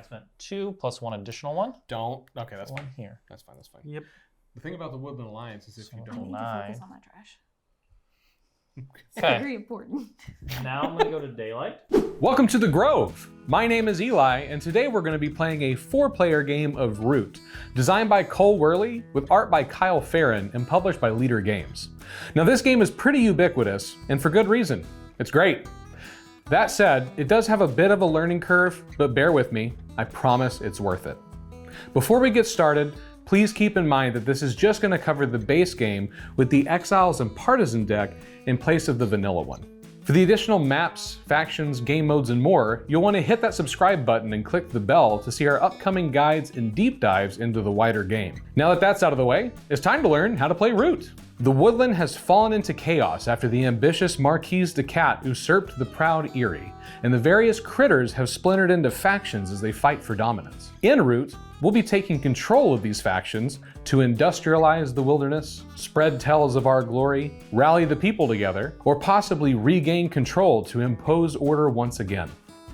spent 2 plus 1 additional one. Don't. Okay, that's One fine. here. That's fine. That's fine. Yep. The thing about the Woodland Alliance is if So you I don't. need to 9. focus on my trash. It's Okay. very important. Now I'm gonna go to daylight. Welcome to the Grove. My name is Eli, and today we're going to be playing a 4-player game of Root, designed by Cole Worley, with art by Kyle Farron, and published by Leader Games. Now this game is pretty ubiquitous, and for good reason. It's great. That said, it does have a bit of a learning curve, but bear with me, I promise it's worth it. Before we get started, please keep in mind that this is just going to cover the base game with the Exiles and Partisan deck in place of the vanilla one. For the additional maps, factions, game modes, and more, you'll want to hit that subscribe button and click the bell to see our upcoming guides and deep dives into the wider game. Now that that's out of the way, it's time to learn how to play Root. The woodland has fallen into chaos after the ambitious Marquise de Cat usurped the proud Erie, and the various critters have splintered into factions as they fight for dominance. In Root, we'll be taking control of these factions to industrialize the wilderness, spread tales of our glory, rally the people together, or possibly regain control to impose order once again.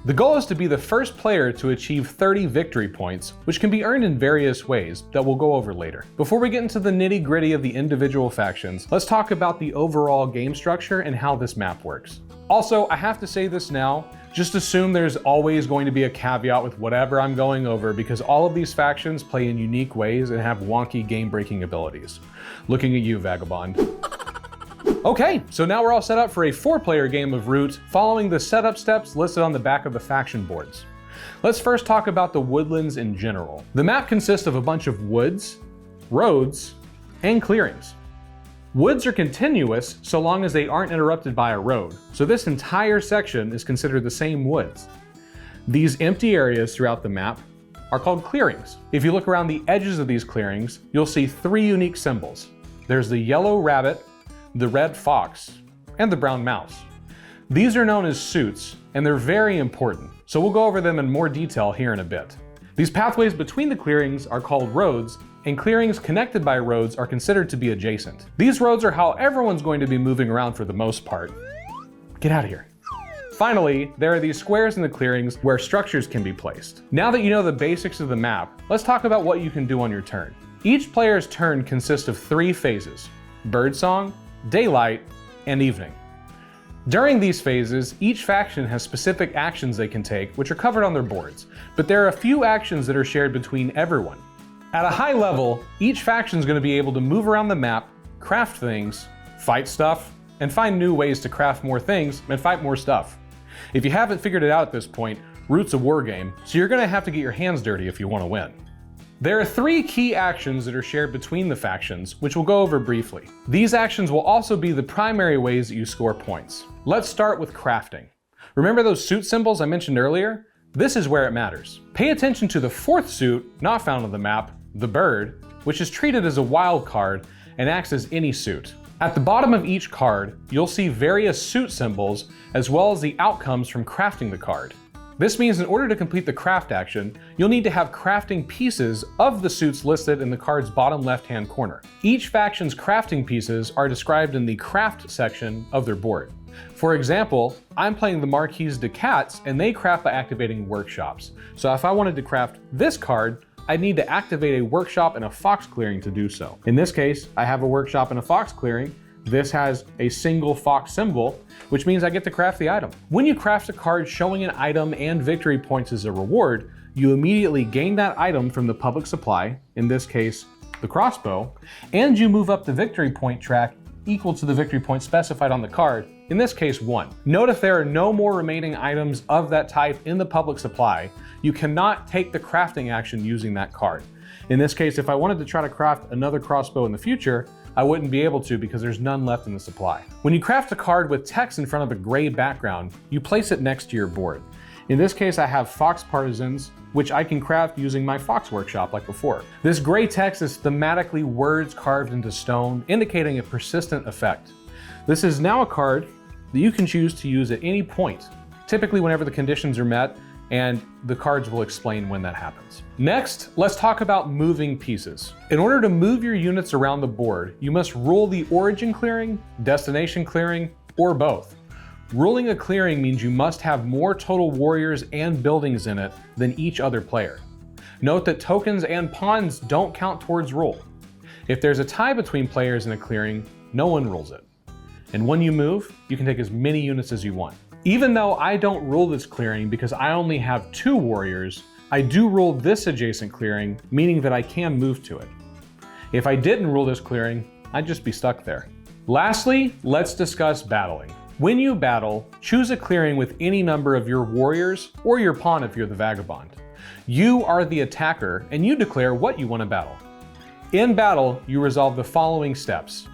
The goal is to be the first player to achieve 30 victory points, which can be earned in various ways that we'll go over later. Before we get into the nitty-gritty of the individual factions, let's talk about the overall game structure and how this map works. Also, I have to say this now, just assume there's always going to be a caveat with whatever I'm going over because all of these factions play in unique ways and have wonky game-breaking abilities. Looking at you, Vagabond. Okay, so now we're all set up for a 4-player game of Root, following the setup steps listed on the back of the faction boards. Let's first talk about the woodlands in general. The map consists of a bunch of woods, roads, and clearings. Woods are continuous so long as they aren't interrupted by a road, so this entire section is considered the same woods. These empty areas throughout the map are called clearings. If you look around the edges of these clearings, you'll see 3 unique symbols. There's the yellow rabbit, the red fox, and the brown mouse. These are known as suits, and they're very important, so we'll go over them in more detail here in a bit. These pathways between the clearings are called roads, and clearings connected by roads are considered to be adjacent. These roads are how everyone's going to be moving around for the most part. Get out of here. Finally, there are these squares in the clearings where structures can be placed. Now that you know the basics of the map, let's talk about what you can do on your turn. Each player's turn consists of 3 phases: birdsong, daylight, and evening. During these phases, each faction has specific actions they can take, which are covered on their boards, but there are a few actions that are shared between everyone. At a high level, each faction is going to be able to move around the map, craft things, fight stuff, and find new ways to craft more things and fight more stuff. If you haven't figured it out at this point, Root's a war game, so you're going to have to get your hands dirty if you want to win. There are 3 key actions that are shared between the factions, which we'll go over briefly. These actions will also be the primary ways that you score points. Let's start with crafting. Remember those suit symbols I mentioned earlier? This is where it matters. Pay attention to the 4th suit, not found on the map, the bird, which is treated as a wild card and acts as any suit. At the bottom of each card, you'll see various suit symbols as well as the outcomes from crafting the card. This means in order to complete the craft action, you'll need to have crafting pieces of the suits listed in the card's bottom left-hand corner. Each faction's crafting pieces are described in the craft section of their board. For example, I'm playing the Marquise de Cats and they craft by activating workshops. So if I wanted to craft this card, I'd need to activate a workshop and a fox clearing to do so. In this case, I have a workshop and a fox clearing. This has a single fox symbol, which means I get to craft the item. When you craft a card showing an item and victory points as a reward, you immediately gain that item from the public supply, in this case, the crossbow, and you move up the victory point track equal to the victory point specified on the card, in this case 1. Note if there are no more remaining items of that type in the public supply, you cannot take the crafting action using that card. In this case, if I wanted to try to craft another crossbow in the future, I wouldn't be able to because there's none left in the supply. When you craft a card with text in front of a gray background, you place it next to your board. In this case, I have Fox Partisans, which I can craft using my Fox Workshop like before. This gray text is thematically words carved into stone, indicating a persistent effect. This is now a card that you can choose to use at any point, typically whenever the conditions are met, and the cards will explain when that happens. Next, let's talk about moving pieces. In order to move your units around the board, you must rule the origin clearing, destination clearing, or both. Ruling a clearing means you must have more total warriors and buildings in it than each other player. Note that tokens and pawns don't count towards rule. If there's a tie between players in a clearing, no one rules it. And when you move, you can take as many units as you want. Even though I don't rule this clearing because I only have 2 warriors, I do rule this adjacent clearing, meaning that I can move to it. If I didn't rule this clearing, I'd just be stuck there. Lastly, let's discuss battling. When you battle, choose a clearing with any number of your warriors or your pawn if you're the vagabond. You are the attacker and you declare what you want to battle. In battle, you resolve the following steps.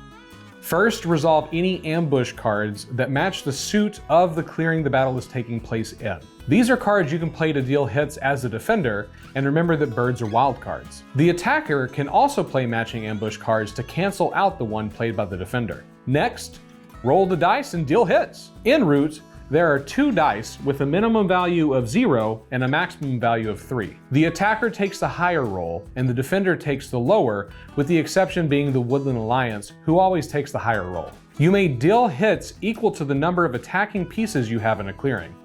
First, resolve any ambush cards that match the suit of the clearing the battle is taking place in. These are cards you can play to deal hits as a defender, and remember that birds are wild cards. The attacker can also play matching ambush cards to cancel out the one played by the defender. Next, roll the dice and deal hits. In Root, there are 2 dice with a minimum value of 0 and a maximum value of 3. The attacker takes the higher roll and the defender takes the lower, with the exception being the Woodland Alliance, who always takes the higher roll. You may deal hits equal to the number of attacking pieces you have in a clearing.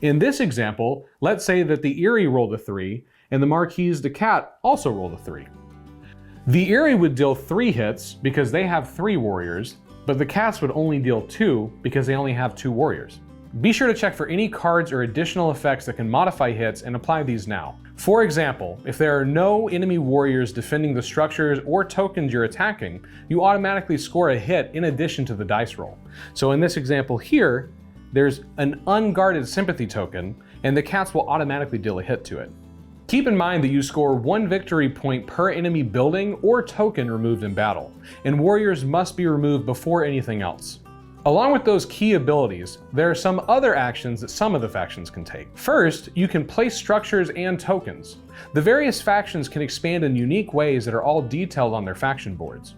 In this example, let's say that the Eerie rolled a 3 and the Marquise de Cat also rolled a 3. The Eerie would deal 3 hits because they have 3 warriors, but the Cats would only deal 2 because they only have 2 warriors. Be sure to check for any cards or additional effects that can modify hits and apply these now. For example, if there are no enemy warriors defending the structures or tokens you're attacking, you automatically score a hit in addition to the dice roll. So in this example here, there's an unguarded sympathy token, and the Cats will automatically deal a hit to it. Keep in mind that you score 1 victory point per enemy building or token removed in battle, and warriors must be removed before anything else. Along with those key abilities, there are some other actions that some of the factions can take. First, you can place structures and tokens. The various factions can expand in unique ways that are all detailed on their faction boards.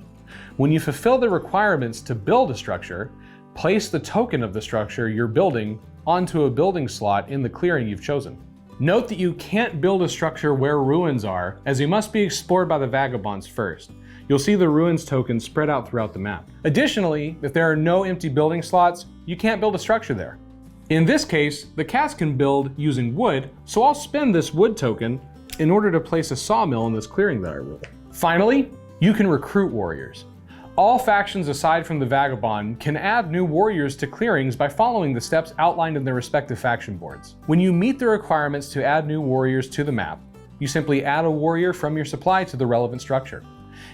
When you fulfill the requirements to build a structure, place the token of the structure you're building onto a building slot in the clearing you've chosen. Note that you can't build a structure where ruins are, as they must be explored by the vagabonds first. You'll see the ruins tokens spread out throughout the map. Additionally, if there are no empty building slots, you can't build a structure there. In this case, the Cats can build using wood, so I'll spend this wood token in order to place a sawmill in this clearing that I ruled. Finally, you can recruit warriors. All factions aside from the Vagabond can add new warriors to clearings by following the steps outlined in their respective faction boards. When you meet the requirements to add new warriors to the map, you simply add a warrior from your supply to the relevant structure.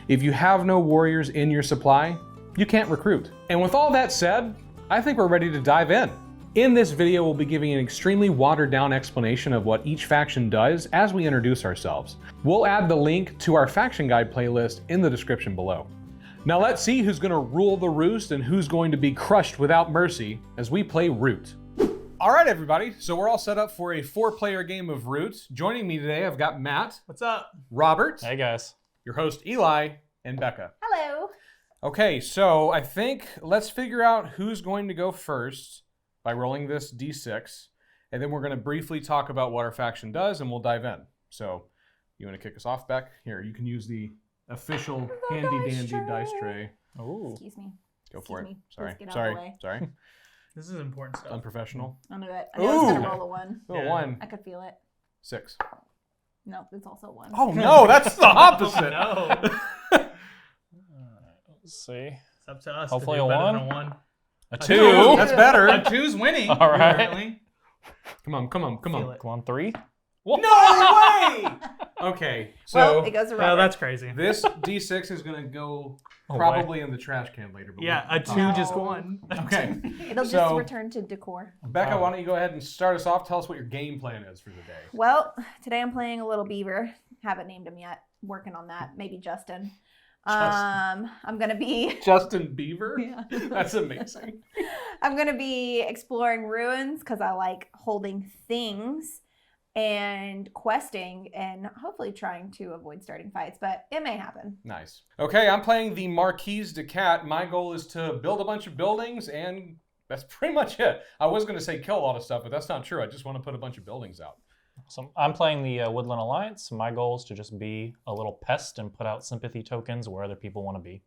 If you have no warriors in your supply, you can't recruit. And with all that said, I think we're ready to dive in. In this video, we'll be giving an extremely watered down explanation of what each faction does as we introduce ourselves. We'll add the link to our faction guide playlist in the description below. Now let's see who's gonna rule the roost and who's going to be crushed without mercy as we play Root. All right, everybody, so we're all set up for a 4-player game of Root. Joining me today, I've got Matt. What's up? Robert. Hey guys. Your host, Eli, and Becca. Hello. Okay, so I think let's figure out who's going to go first by rolling this D6, and then we're gonna briefly talk about what our faction does, and we'll dive in. So, you wanna kick us off, Beck? Here, you can use the official handy-dandy dice tray. Ooh. Excuse me. Go for it. Excuse me. Sorry, Please get out of the sorry, way. sorry. This is important stuff. Unprofessional. I knew it. I knew I was gonna Ooh. roll a 1. Oh, Yeah. 1, I could feel it. 6. No, it's also 1. Oh no, that's the opposite. No. Let's see. It's up to us. Hopefully to do a better 1. than a 1. A A 2. two. That's better. A 2's winning. All right. Apparently. Come on, come on, come Feel on. it. Come on, 3. No way! Okay, Well, so it goes around. Well, that's crazy. this D6 is gonna go probably in the trash can later. But Yeah, a we'll 2 talk. just won. Okay, It'll just so- return to decor. Becca, why don't you go ahead and start us off? Tell us what your game plan is for the day. Well, today I'm playing a little beaver. Haven't named him yet. Working on that. Maybe Justin. I'm gonna be Justin Beaver? Yeah. That's amazing. I'm gonna be exploring ruins because I like holding things and questing and hopefully trying to avoid starting fights, but it may happen. Nice. Okay, I'm playing the Marquise de Cat. My goal is to build a bunch of buildings, and that's pretty much it. I was going to say kill a lot of stuff, but that's not true. I just want to put a bunch of buildings out. So I'm playing the Woodland Alliance. My goal is to just be a little pest and put out sympathy tokens where other people want to be.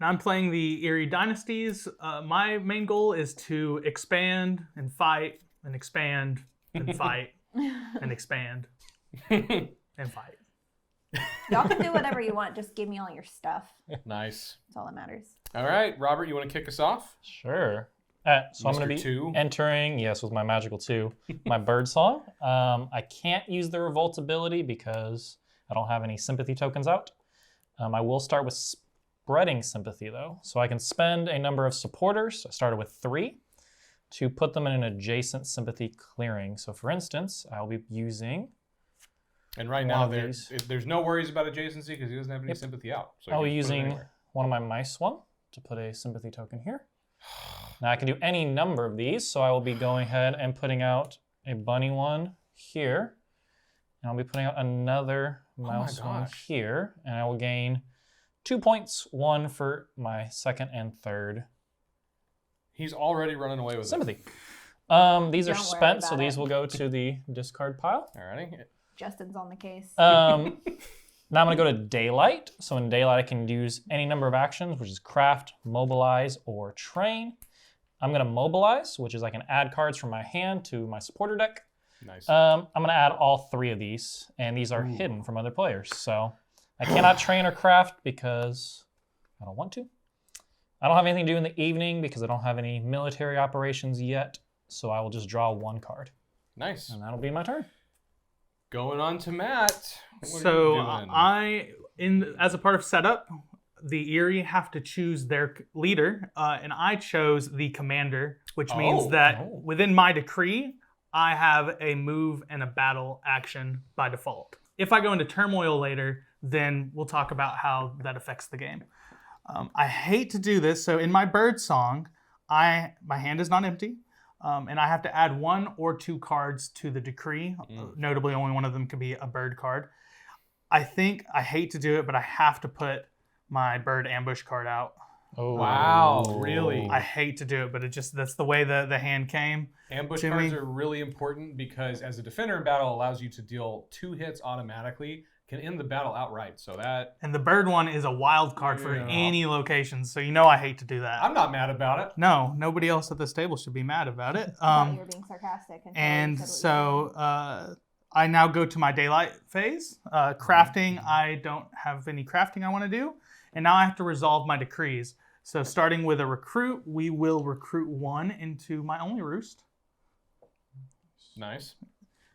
And I'm playing the Erie Dynasties. My main goal is to expand and fight and expand and fight and expand and fight. Y'all can do whatever you want. Just give me all your stuff. Nice. That's all that matters. All right, Robert, you want to kick us off? Sure. So I'm going to be Two. entering, yes, with my magical 2, my bird song. I can't use the revolt ability because I don't have any sympathy tokens out. I will start with spreading sympathy though. So I can spend a number of supporters, I started with 3, to put them in an adjacent sympathy clearing. So for instance, I'll be using... And right now, there's no worries about adjacency because he doesn't have any sympathy out. So I'll be using one of my mice one to put a sympathy token here. Now I can do any number of these, so I will be going ahead and putting out a bunny one here. And I'll be putting out another mouse one here. And I will gain 2 points, 1 for my second and third. He's already running away with sympathy. These Don't are worry spent, so about these it. will go to the discard pile. Alrighty. Justin's on the case. Now I'm going to go to Daylight. So in Daylight, I can use any number of actions, which is Craft, Mobilize, or Train. I'm going to Mobilize, which is I can add cards from my hand to my supporter deck. Nice. I'm going to add all 3 of these, and these are hidden from other players. So I cannot Train or Craft because I don't want to. I don't have anything to do in the evening because I don't have any military operations yet. So I will just draw 1 card. Nice. And that'll be my turn. Going on to Matt. So as a part of setup, the Erie have to choose their leader, and I chose the commander, which means that within my decree, I have a move and a battle action by default. If I go into turmoil later, then we'll talk about how that affects the game. I hate to do this, so in my bird song, my hand is not empty. And I have to add 1 or 2 cards to the decree. Notably, only one of them can be a bird card. I hate to do it, but I have to put my bird ambush card out. Oh, wow. Really? I hate to do it, but that's the way the hand came. Ambush cards are really important because as a defender in battle, it allows you to deal 2 hits automatically, can end the battle outright. So that. And the bird one is a wild card for any location, so I hate to do that. I'm not mad about it. No, nobody else at this table should be mad about it. I thought you were being sarcastic. And so I now go to my daylight phase. Crafting, I don't have any crafting I want to do. And now I have to resolve my decrees. So starting with a recruit, we will recruit 1 into my only roost. Nice.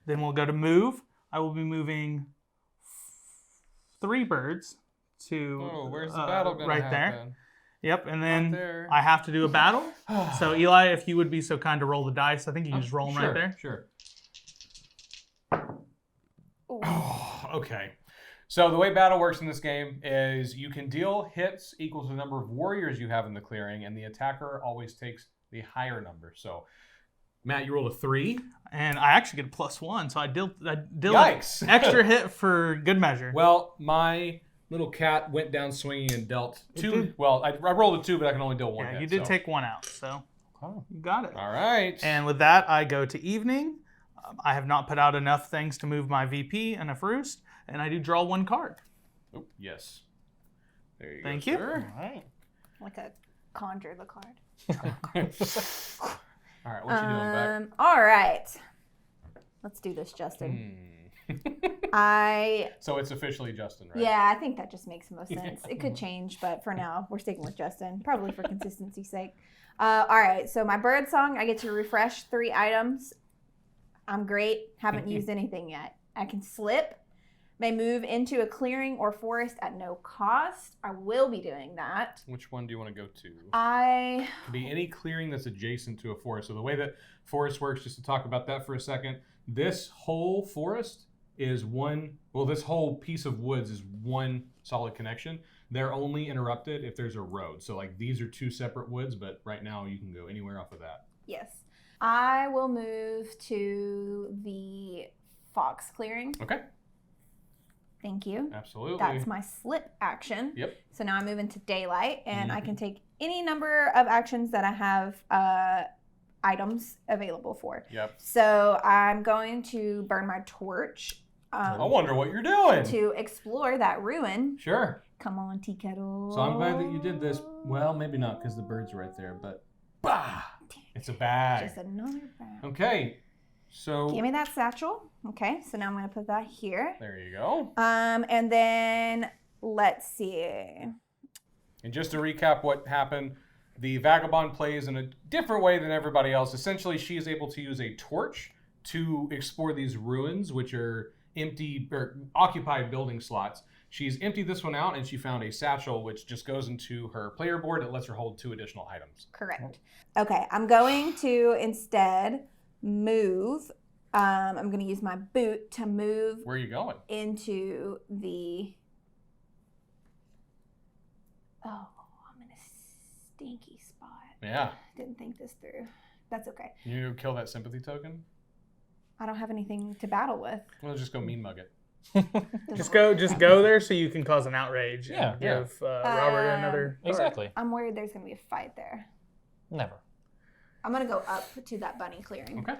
Then we'll go to move. I will be moving 3 birds to where's the battle gonna right happen? there. Yep, and then I have to do a battle. So Eli, if you would be so kind to roll the dice, I think you can just roll them right there. Sure. Oh, okay. So the way battle works in this game is you can deal hits equal to the number of warriors you have in the clearing, and the attacker always takes the higher number. So, Matt, you rolled a 3. And I actually get a +1, so I deal Yikes. an extra hit for good measure. Well, my little cat went down swinging and dealt 2. Well, I rolled a 2, but I can only deal 1 hit. You did take 1 out, so you got it. All right. And with that, I go to evening. I have not put out enough things to move my VP and a roost, and I do draw 1 card. Oh, yes. There you go. Thank you. Sir. All right. Like a conjure the card. All right, what you doing, Beck? All right. Let's do this, Justin. So it's officially Justin, right? Yeah, I think that just makes the most sense. It could change, but for now, we're sticking with Justin, probably for consistency's sake. All right, so my bird song, I get to refresh 3 items. I'm great. Haven't used anything yet. I can slip, may move into a clearing or forest at no cost. I will be doing that. Which one do you want to go to? It could be any clearing that's adjacent to a forest. So the way that forest works, just to talk about that for a second, this whole forest is this whole piece of woods is one solid connection. They're only interrupted if there's a road. So like these are 2 separate woods, but right now you can go anywhere off of that. Yes. I will move to the fox clearing. Okay. Thank you. Absolutely. That's my slip action. Yep. So now I move into daylight, and I can take any number of actions that I have items available for. Yep. So I'm going to burn my torch. I wonder what you're doing. To explore that ruin. Sure. Come on, tea kettle. So I'm glad that you did this. Well, maybe not because the bird's right there, but bah! It's a bag. Just another bag. Okay, so Give me that satchel. Okay, so now I'm going to put that here. there you go. And then let's see. And just to recap what happened, the vagabond plays in a different way than everybody else. Essentially, she is able to use a torch to explore these ruins, which are empty or occupied building slots. She's emptied this one out, and she found a satchel, which just goes into her player board. It lets her hold 2 additional items. Correct. Okay, I'm going to instead move. I'm going to use my boot to move Where are you going? into the. Oh, I'm in a stinky spot. Yeah. Didn't think this through. That's okay. You kill that sympathy token? I don't have anything to battle with. We'll just go mean mug it. Just go there so you can cause an outrage. Yeah. And give Robert another. card. Exactly. I'm worried there's going to be a fight there. Never. I'm going to go up to that bunny clearing. Okay.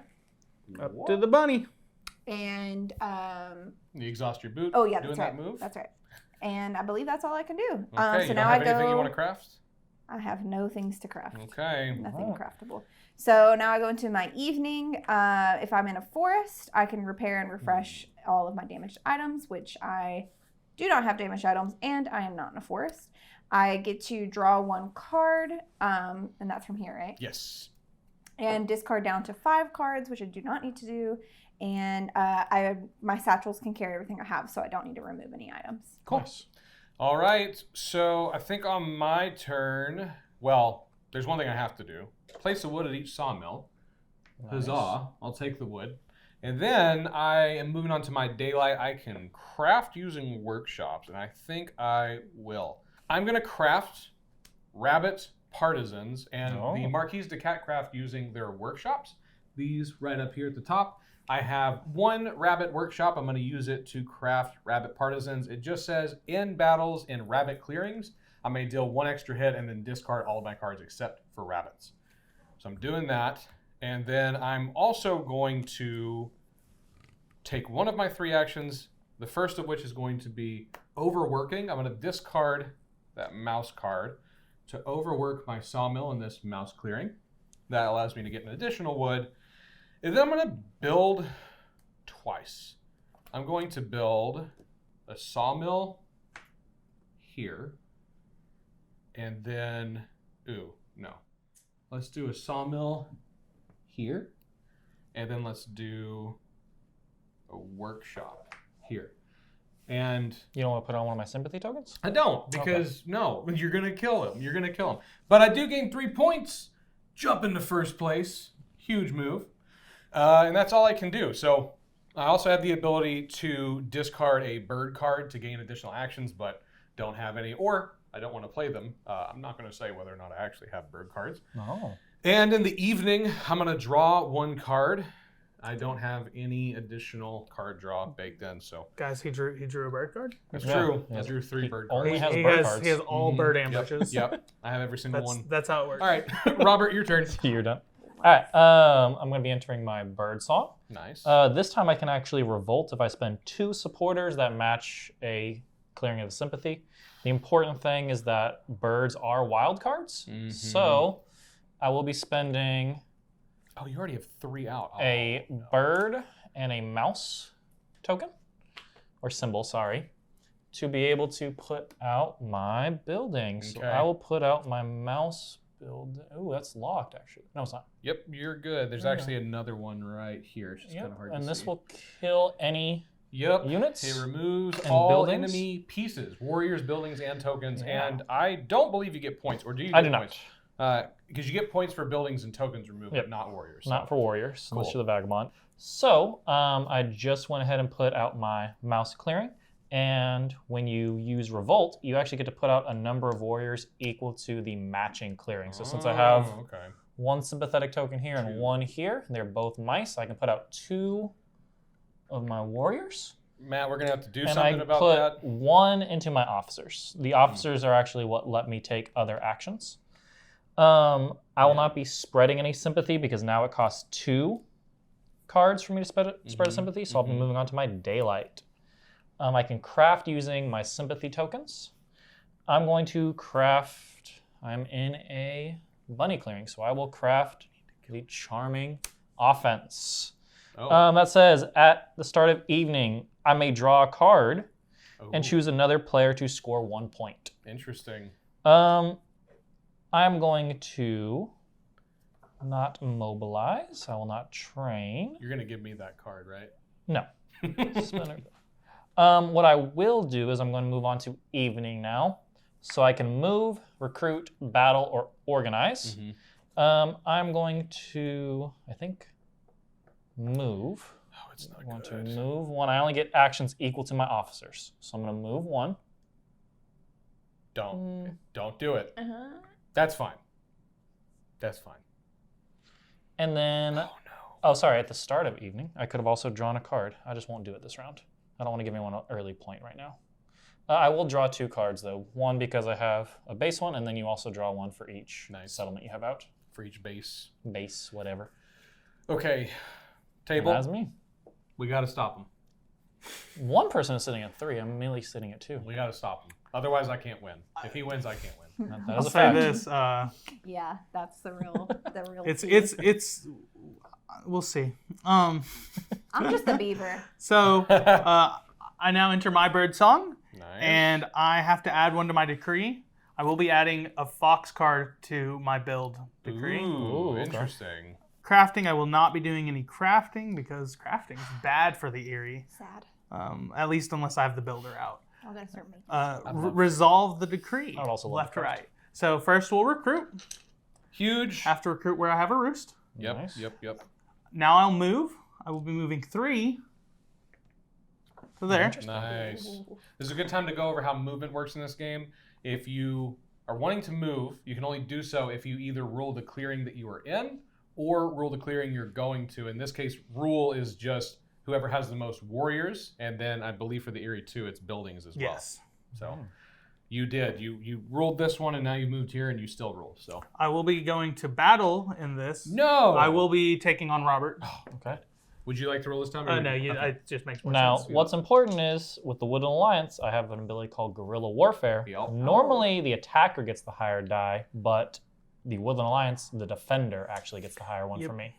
Up to the bunny. And, You exhaust your boot. oh yeah, doing that's right. that move. That's right. And I believe that's all I can do. Okay. So you don't now have I go. anything you want to craft? I have no things to craft. Okay. Nothing craftable. So now I go into my evening. If I'm in a forest, I can repair and refresh all of my damaged items, which I do not have damaged items, and I am not in a forest. I get to draw 1 card, and that's from here, right? Yes. And discard down to 5 cards, which I do not need to do. And my satchels can carry everything I have, so I don't need to remove any items. Cool. Nice. All right. So I think on my turn, well, there's one thing I have to do. Place a wood at each sawmill. Nice. Huzzah. I'll take the wood. And then I am moving on to my daylight. I can craft using workshops, and I think I will. I'm going to craft rabbit partisans, and the Marquise de Cat craft using their workshops. These right up here at the top. I have 1 rabbit workshop. I'm going to use it to craft rabbit partisans. It just says, in battles in rabbit clearings, I may deal 1 extra hit and then discard all of my cards except for rabbits. So I'm doing that. And then I'm also going to take one of my 3 actions, the first of which is going to be overworking. I'm going to discard that mouse card to overwork my sawmill in this mouse clearing. That allows me to get an additional wood. And then I'm going to build twice. I'm going to build a sawmill here. And then, let's do a sawmill here. And then let's do a workshop here. And You don't want to put on one of my sympathy tokens? I don't, because no, you're going to kill him. You're going to kill him. But I do gain 3 points. Jump into first place. Huge move. And that's all I can do. So I also have the ability to discard a bird card to gain additional actions, but don't have any, or I don't want to play them. I'm not going to say whether or not I actually have bird cards. Oh. And in the evening, I'm going to draw 1 card. I don't have any additional card draw baked in, so. Guys, he drew a bird card. That's Yeah. true. He I has- drew 3 he bird only cards. has bird cards. He has all bird ambushes. Yep. I have every single one. That's how it works. All right, Robert, your turn. You're done. All right. I'm going to be entering my bird song. Nice. This time I can actually revolt if I spend 2 supporters that match a clearing of the sympathy. The important thing is that birds are wild cards. So I will be spending Oh, you already have 3 out. a bird and a mouse token, or symbol, sorry, to be able to put out my building. So Okay. I will put out my mouse build. Oh, that's locked, actually. No, it's not. Yep, you're good. There's actually another one right here. It's just kind of hard to And see. this will kill any units It remoes and all buildings? enemy pieces, warriors, buildings, and tokens. Yeah. And I don't believe you get points, or do you? I get do not. points? Because you get points for buildings and tokens removed, Yep. but not warriors. Not for warriors, unless Cool. you're the vagabond. So I just went ahead and put out my mouse clearing. And when you use revolt, you actually get to put out a number of warriors equal to the matching clearing. So since I have okay. 1 sympathetic token here and 1 here, and they're both mice, I can put out 2 of my warriors. Matt, we're gonna have to do And something I about put that. 1 into my officers. The officers are actually what let me take other actions. I will not be spreading any sympathy because now it costs 2 cards for me to spread a sympathy, so I'll be moving on to my daylight. I can craft using my sympathy tokens. I'm going to craft. I'm in a bunny clearing, so I will craft the charming offense. Oh. That says at the start of evening, I may draw a card and Ooh, choose another player to score 1 point. Interesting. I'm going to not mobilize. I will not train. You're gonna give me that card, right? No. Spinner. What I will do is I'm going to move on to evening now. So I can move, recruit, battle, or organize. I'm going to, I think, move. Oh, it's not I want good. to move one. I only get actions equal to my officers. So I'm going to move one. Don't do it. Uh-huh. That's fine. That's fine. And then, oh, sorry, at the start of evening, I could have also drawn a card. I just won't do it this round. I don't want to give anyone an early point right now. I will draw 2 cards, though. One because I have a base one, and then you also draw one for each settlement you have out. For each base. Base, whatever. Okay. Table. That's me. We gotta stop him. One person is sitting at 3. I'm merely sitting at 2. We gotta stop him. Otherwise, I can't win. If he wins, I can't win. That I'll is a say fact. this. Yeah, that's the real It's. We'll see. I'm just a beaver. So I now enter my bird song, Nice. and I have to add one to my decree. I will be adding a fox card to my build decree. Ooh, okay. interesting. Crafting, I will not be doing any crafting because crafting is bad for the Eerie. Sad. At least unless I have the builder out. I'm gonna start making. Resolve the decree. I would also love left to to craft. right. So first we'll recruit. Huge. Have to recruit where I have a roost. Yep, Nice. yep. Now I'll move. I will be moving 3 to there. Nice. This is a good time to go over how movement works in this game. If you are wanting to move, you can only do so if you either rule the clearing that you are in or rule the clearing you're going to. In this case, rule is just whoever has the most warriors, and then I believe for the Eerie too, it's buildings as well. Yes. So you did. You ruled this one, and now you moved here, and you still rule. So I will be going to battle in this. no, I will be taking on Robert. Okay. Would you like to roll this time? No, it just makes more Now, sense. what's important is with the Woodland Alliance, I have an ability called Guerrilla Warfare. Yep. Normally, the attacker gets the higher die, but the Woodland Alliance, the defender, actually gets the higher one for me.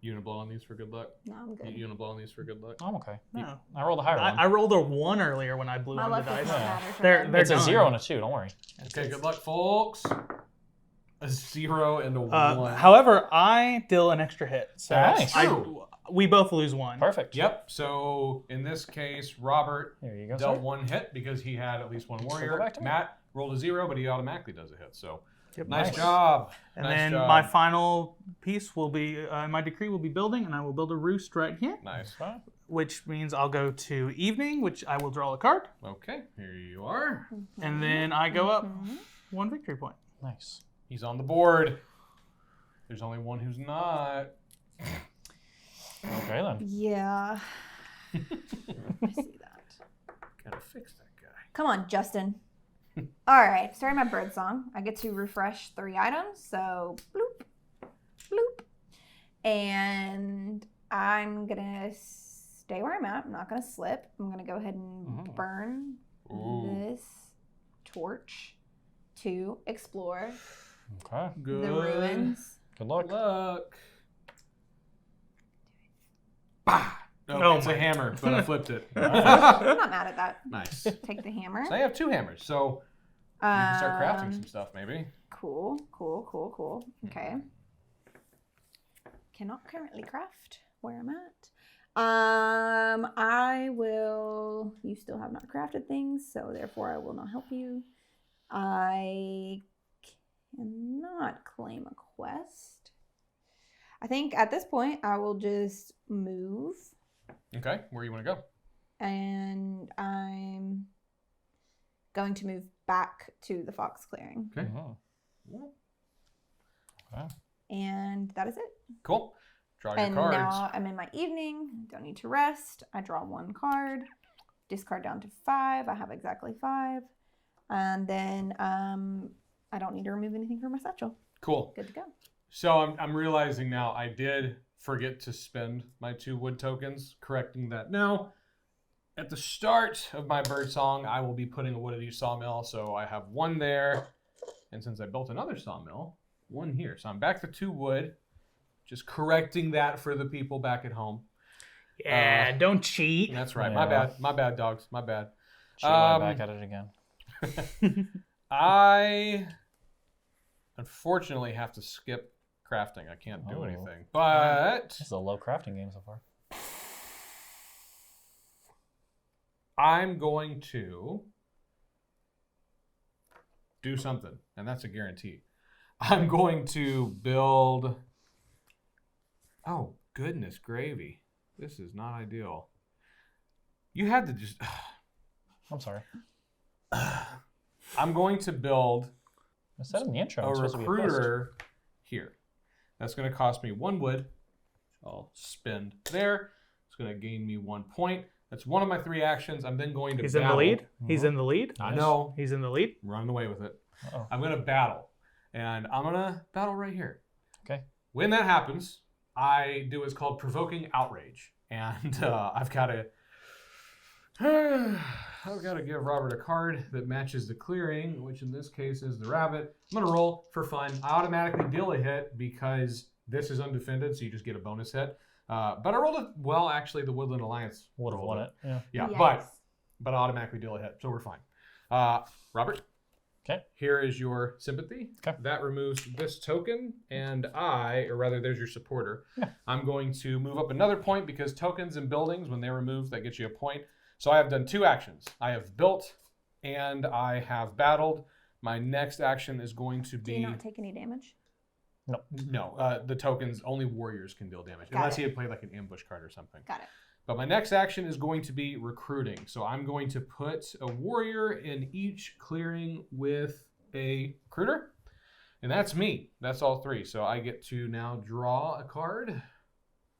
You gonna blow on these for good luck? No, I'm good. You gonna blow on these for good luck? I'm okay. No. I rolled a higher one. I rolled a 1 earlier when I blew My on the luck does dice. not matter for They're them. It's a done. 0 and a 2, don't worry. Okay, good luck, folks. A 0 and a 1. However, I deal an extra hit. So Nice. we both lose 1. Perfect. Yep. So in this case, Robert Here you go, dealt sir. 1 hit because he had at least 1 go warrior. back to me. Matt rolled a 0, but he automatically does a hit. So Yep. nice Nice. job. And Nice then job. my final piece will be, my decree will be building, and I will build a roost right here, Nice. Okay. which means I'll go to evening, which I will draw a card, Okay, here you are. and then I go up 1 victory point. Nice. He's on the board. There's only one who's not. Okay, then. Yeah. I see that. Gotta fix that guy. Come on, Justin. All right, starting my bird song. I get to refresh 3 items. So bloop, bloop. And I'm going to stay where I'm at. I'm not going to slip. I'm going to go ahead and burn this torch to explore Okay. Good. the ruins. Good luck. Good luck. Bah! No, Oh it's my- a hammer, but I flipped it. I'm not mad at that. Nice. Take the hammer. So I have 2 hammers, so you can start crafting some stuff, maybe. Cool. Okay. Cannot currently craft where I'm at. I will. You still have not crafted things, so therefore I will not help you. I cannot claim a quest. I think at this point I will just move, Okay, where you want to go? and I'm going to move back to the fox clearing, Okay. Mhm. Okay. and that is it. Cool. Draw your And cards. now I'm in my evening. Don't need to rest. I draw 1 card. Discard down to 5. I have exactly 5. And then I don't need to remove anything from my satchel. Cool. Good to go. So I'm realizing now I did forget to spend my 2 wood tokens, correcting that now. at the start of my bird song, I will be putting a wood at each sawmill. So I have one there. And since I built another sawmill, one here. So I'm back to 2 wood. Just correcting that for the people back at home. Yeah, don't cheat. That's right. Yeah. My bad, dogs. My bad. Back at it again. I unfortunately have to skip crafting. I can't do anything. But This is a low crafting game so far. I'm going to do something, and that's a guarantee. I'm going to build... Oh, goodness gravy. This is not ideal. You had to just... I'm sorry. I'm going to build I said in the intro. a it's supposed to be a quest. recruiter here. That's going to cost me 1 wood. I'll spend there. It's going to gain me 1 point. That's one of my 3 actions. I'm then going to He's battle. in the lead. He's in the lead. I know. He's in the lead. I'm running away with it. Uh-oh. I'm going to battle. And I'm going to battle right here. Okay. When that happens, I do what's called provoking outrage. And I've got to... I've got to give Robert a card that matches the clearing, which in this case is the rabbit. I'm going to roll for fun. I automatically deal a hit because this is undefended, so you just get a bonus hit. But I rolled it well. Actually, the Woodland Alliance Would have won it. Yeah. Yeah, Yes. but I automatically deal a hit, so we're fine. Robert. Okay. Here is your sympathy. Okay. That removes this token, and or rather, there's your supporter. Yeah. I'm going to move up another point because tokens and buildings, when they're removed, that gets you a point. So I have done 2 actions. I have built, and I have battled. My next action is going to Do be... you not take any damage? No, the tokens, only warriors can deal damage. Got Unless it. he had played like an ambush card or something. Got it. But my next action is going to be recruiting. So I'm going to put a warrior in each clearing with a recruiter. And that's me. That's all 3. So I get to now draw a card.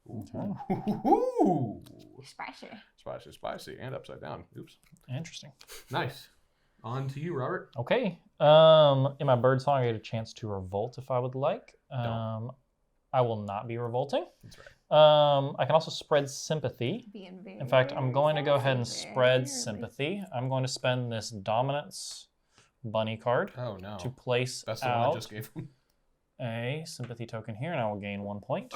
Ooh. Spicy. Spicy, spicy. And upside down. Oops. Interesting. Nice. On to you, Robert. Okay. In my bird song, I get a chance to revolt if I would like. I will not be revolting. That's right. I can also spread sympathy. Being very, In fact, I'm going to go ahead and very spread sympathy. I'm going to spend this dominance bunny card Oh, no. to place That's the one I out just gave him. a sympathy token here, and I will gain 1 point.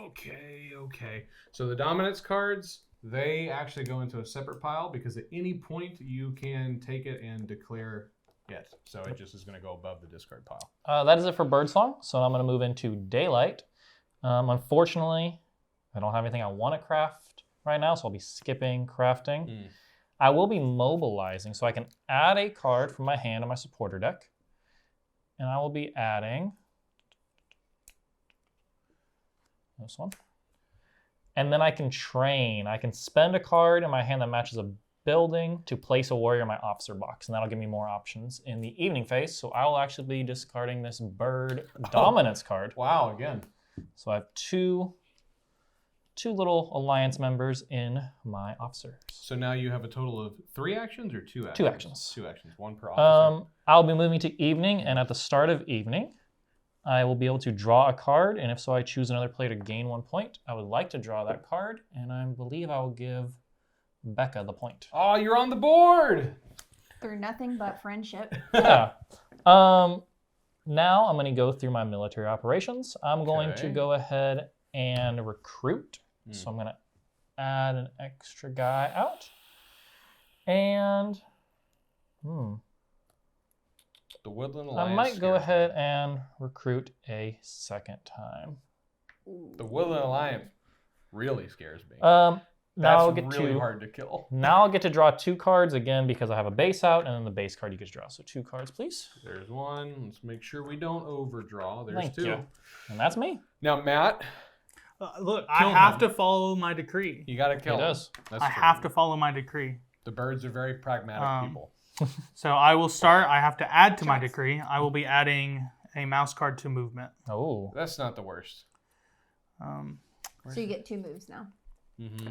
Okay. So the dominance cards, they actually go into a separate pile because at any point you can take it and declare it. So it just is going to go above the discard pile. That is it for birdsong. So I'm going to move into daylight. Unfortunately, I don't have anything I want to craft right now, so I'll be skipping crafting. I will be mobilizing, so I can add a card from my hand on my supporter deck. And I will be adding this one. And then I can train. I can spend a card in my hand that matches a building to place a warrior in my officer box, and that'll give me more options in the evening phase. So I will actually be discarding this bird dominance card. Wow, again. So I have two little alliance members in my officers. So now you have a total of 3 actions or 2 actions? 2 actions. 2 actions, 1 per officer. I'll be moving to evening, and at the start of evening, I will be able to draw a card, and if so, I choose another player to gain 1 point. I would like to draw that card, and I believe I will give Becca the point. Oh, you're on the board! Through nothing but friendship. Yeah. Now I'm going to go through my military operations. I'm going to Okay. go ahead and recruit. So I'm going to add an extra guy out. And The Woodland I Alliance. might go scares me. ahead and recruit a second time. The Woodland Alliance really scares me. Now That's I'll get really to hard to kill. now I'll get to draw 2 cards again because I have a base out, and then the base card you get to draw. So 2 cards, please. There's 1. Let's make sure we don't overdraw. There's Thank 2. you. And that's me. Now, Matt, Look, I Kill have him. to follow my decree. you got to kill He him. does. That's I true. have to follow my decree. The birds are very pragmatic people. So I will start. I have to add to my decree. I will be adding a mouse card to movement. Oh. That's not the worst. So you get 2 moves now.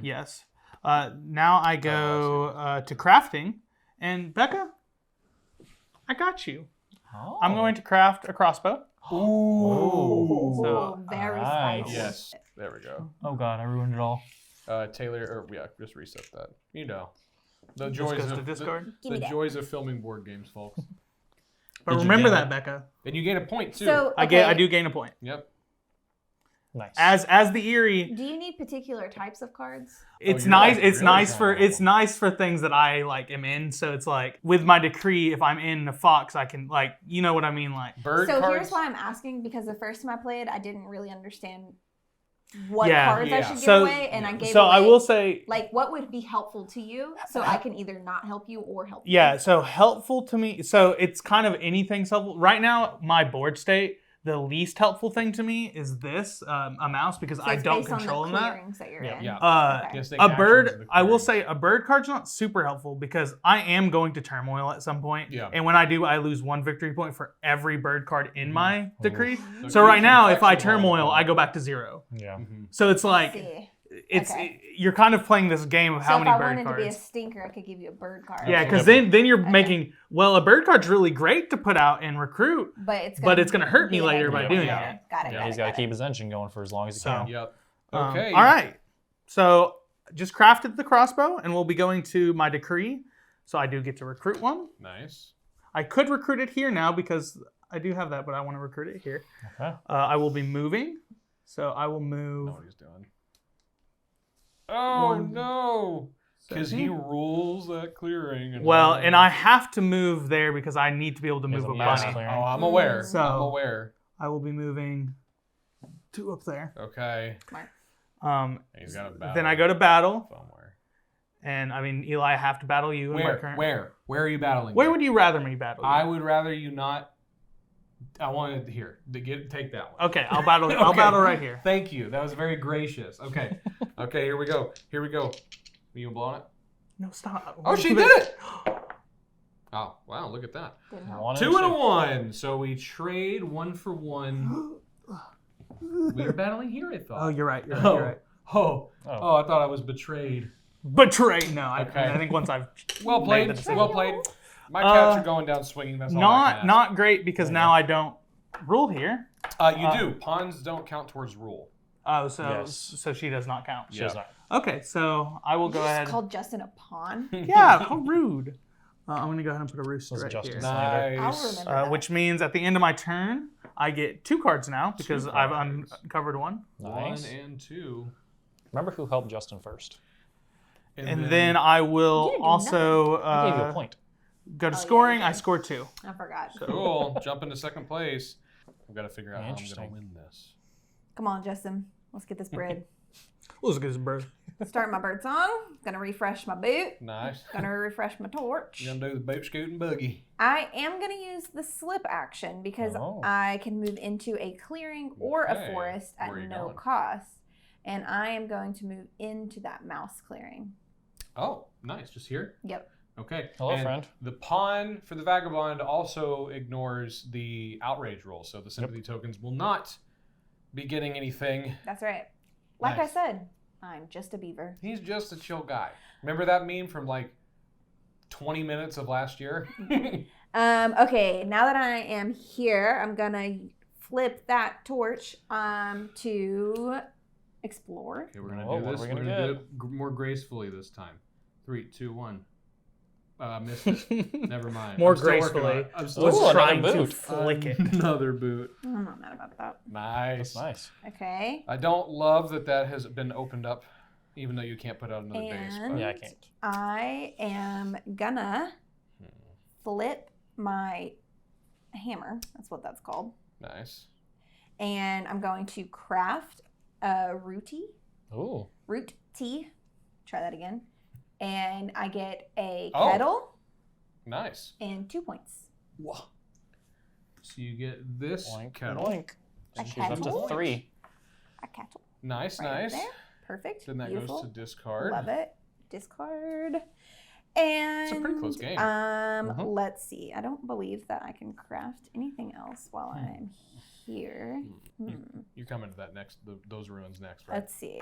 Yes. Now I go to crafting. And Becca, I got you. Oh. I'm going to craft a crossbow. Ooh. So- Very nice. spicy. Yes. There we go. Oh God, I ruined it all. Taylor, just reset that. You know. The This joys goes of to discard. Give me that. joys of filming board games, folks. But Did you remember gain that, it? Becca. And you gain a point too. So I do gain a point. Yep. Nice. As the Eerie, Do you need particular types of cards? it's you're nice. like It's really nice for trying. it's nice for things that I like am in. So it's like with my decree, if I'm in a fox, I can like you know what I mean. Like Bird So cards. here's why I'm asking, because the first time I played, I didn't really understand what Yeah, cards I yeah. should give So- away, and I gave so away, I will say like, what would be helpful to you, so I can either not help you or help you. yeah. So helpful to me. So it's kind of anything's helpful right now. My board state. The least helpful thing to me is this a mouse because So I it's don't based on control the that. clearings that you're Yeah. in. Yeah. Okay. Yes, they A actions bird, of the I will clearings. say a bird card's not super helpful because I am going to turmoil at some point. Yeah. And when I do, I lose 1 victory point for every bird card in my decree. So So keep right now, some if I flexible. turmoil, I go back to 0. Yeah. Mhm. So it's I like see. it's Okay. you're kind of playing this game of So how if many I bird wanted to be a cards. stinker, I could give you a bird card. Yeah, because Absolutely. then you're Okay. making a bird card's really great to put out and recruit. but it's gonna hurt me be a later by negative doing later. it. Got it. Yeah, got he's it, got to got keep it. his engine going for as long as he So- can. Yep. Um, Okay. all right. So just crafted the crossbow, and we'll be going to my decree. So I do get to recruit one. Nice. I could recruit it here now because I do have that, but I want to recruit it here. Okay. I will be moving. So I will I know move. what he's doing. Oh One, no! Because he second. rules that clearing. Well, and I have to move there because I need to be able to There's move a a mass bunny. clear. Oh, I'm aware. So- I'm aware. I will be moving 2 up there. Okay. He's got a battle. Then I go to battle, somewhere. and I mean, Eli, I have to battle you in my current. Where are you battling? Where me? would you rather me battle you? I would rather you not. I wanted here to take that one. Okay, I'll battle. I'll Okay. battle right here. Thank you. That was very gracious. Okay. Okay. Here we go. Here we go. Are you blowing it? No, stop. Oh, she did it. Oh wow! Look at that. Didn't help. 1 2 and a two. 1. So we trade 1 for 1. We were battling here, I thought. Oh, you're right. You're right. You're right. Oh, Oh. I thought I was betrayed. Betray. No, Okay. I think once I've Well made played. the decision. Well played. My cats Uh, are going down swinging. That's all I can not great because There you now I don't rule here. ask. You do. Pawns don't count towards rule. Oh, so Yes. so she does not count. She does Yeah. not. Okay, so I will You go just ahead. called Justin a pawn. Yeah, how rude. I'm gonna go ahead and put a rooster Was right Justin here. Slander. I'll Nice. remember that. Which means at the end of my turn, I get 2 cards now because I've cards. uncovered 1. Nice. 1 and 2. Remember who helped Justin first? And then I You will didn't do also I gave you a point. go to Oh, yeah, scoring. you I did. score 2. I forgot. Cool. Jump into second place. I've got to figure out how I'm going Interesting. to win this. Come on, Justin. Let's get this bread. Let's get this bird. Start my bird song. Gonna refresh my boot. Nice. Gonna refresh my torch. You're going to do the boot scoot and buggy. I am gonna use the slip action because Oh. I can move into a clearing or a Okay. forest at Where are you no going? cost. And I am going to move into that mouse clearing. Oh, nice. Just here? Yep. Okay. Hello, And friend. The pawn for the vagabond also ignores the outrage rule, so the sympathy tokens will not be getting anything. That's right. Like Nice. I said, I'm just a beaver. He's just a chill guy. Remember that meme from like 20 minutes of last year? Okay, now that I am here, I'm gonna flip that torch to explore. Okay, we're gonna Oh, do what are this. we We're gonna gonna do get? it more gracefully this time. 3, 2, 1. Missed it. Never mind. More I'm still working on gracefully. it. I'm Was still Ooh, another trying to boot. flick it. Another boot. I'm not mad about that. Nice. That's nice. Okay. I don't love that has been opened up, even though you can't put out another base. And- But Yeah, I can't. I am gonna flip my hammer. That's what that's called. nice. And I'm going to craft a rooty. Ooh. Root tea. Try that again. And I get a Oh. kettle Nice. and 2 points. Whoa. So you get this Boink, kettle. boink. A She's up kettle. to 3. A kettle. Nice, Right up nice. there. Perfect. Then that Beautiful. goes to discard. Love it. Discard. And a pretty close game. Mhm. let's see. I don't believe that I can craft anything else while I'm here. You're coming to that next, those ruins next, right? Let's see.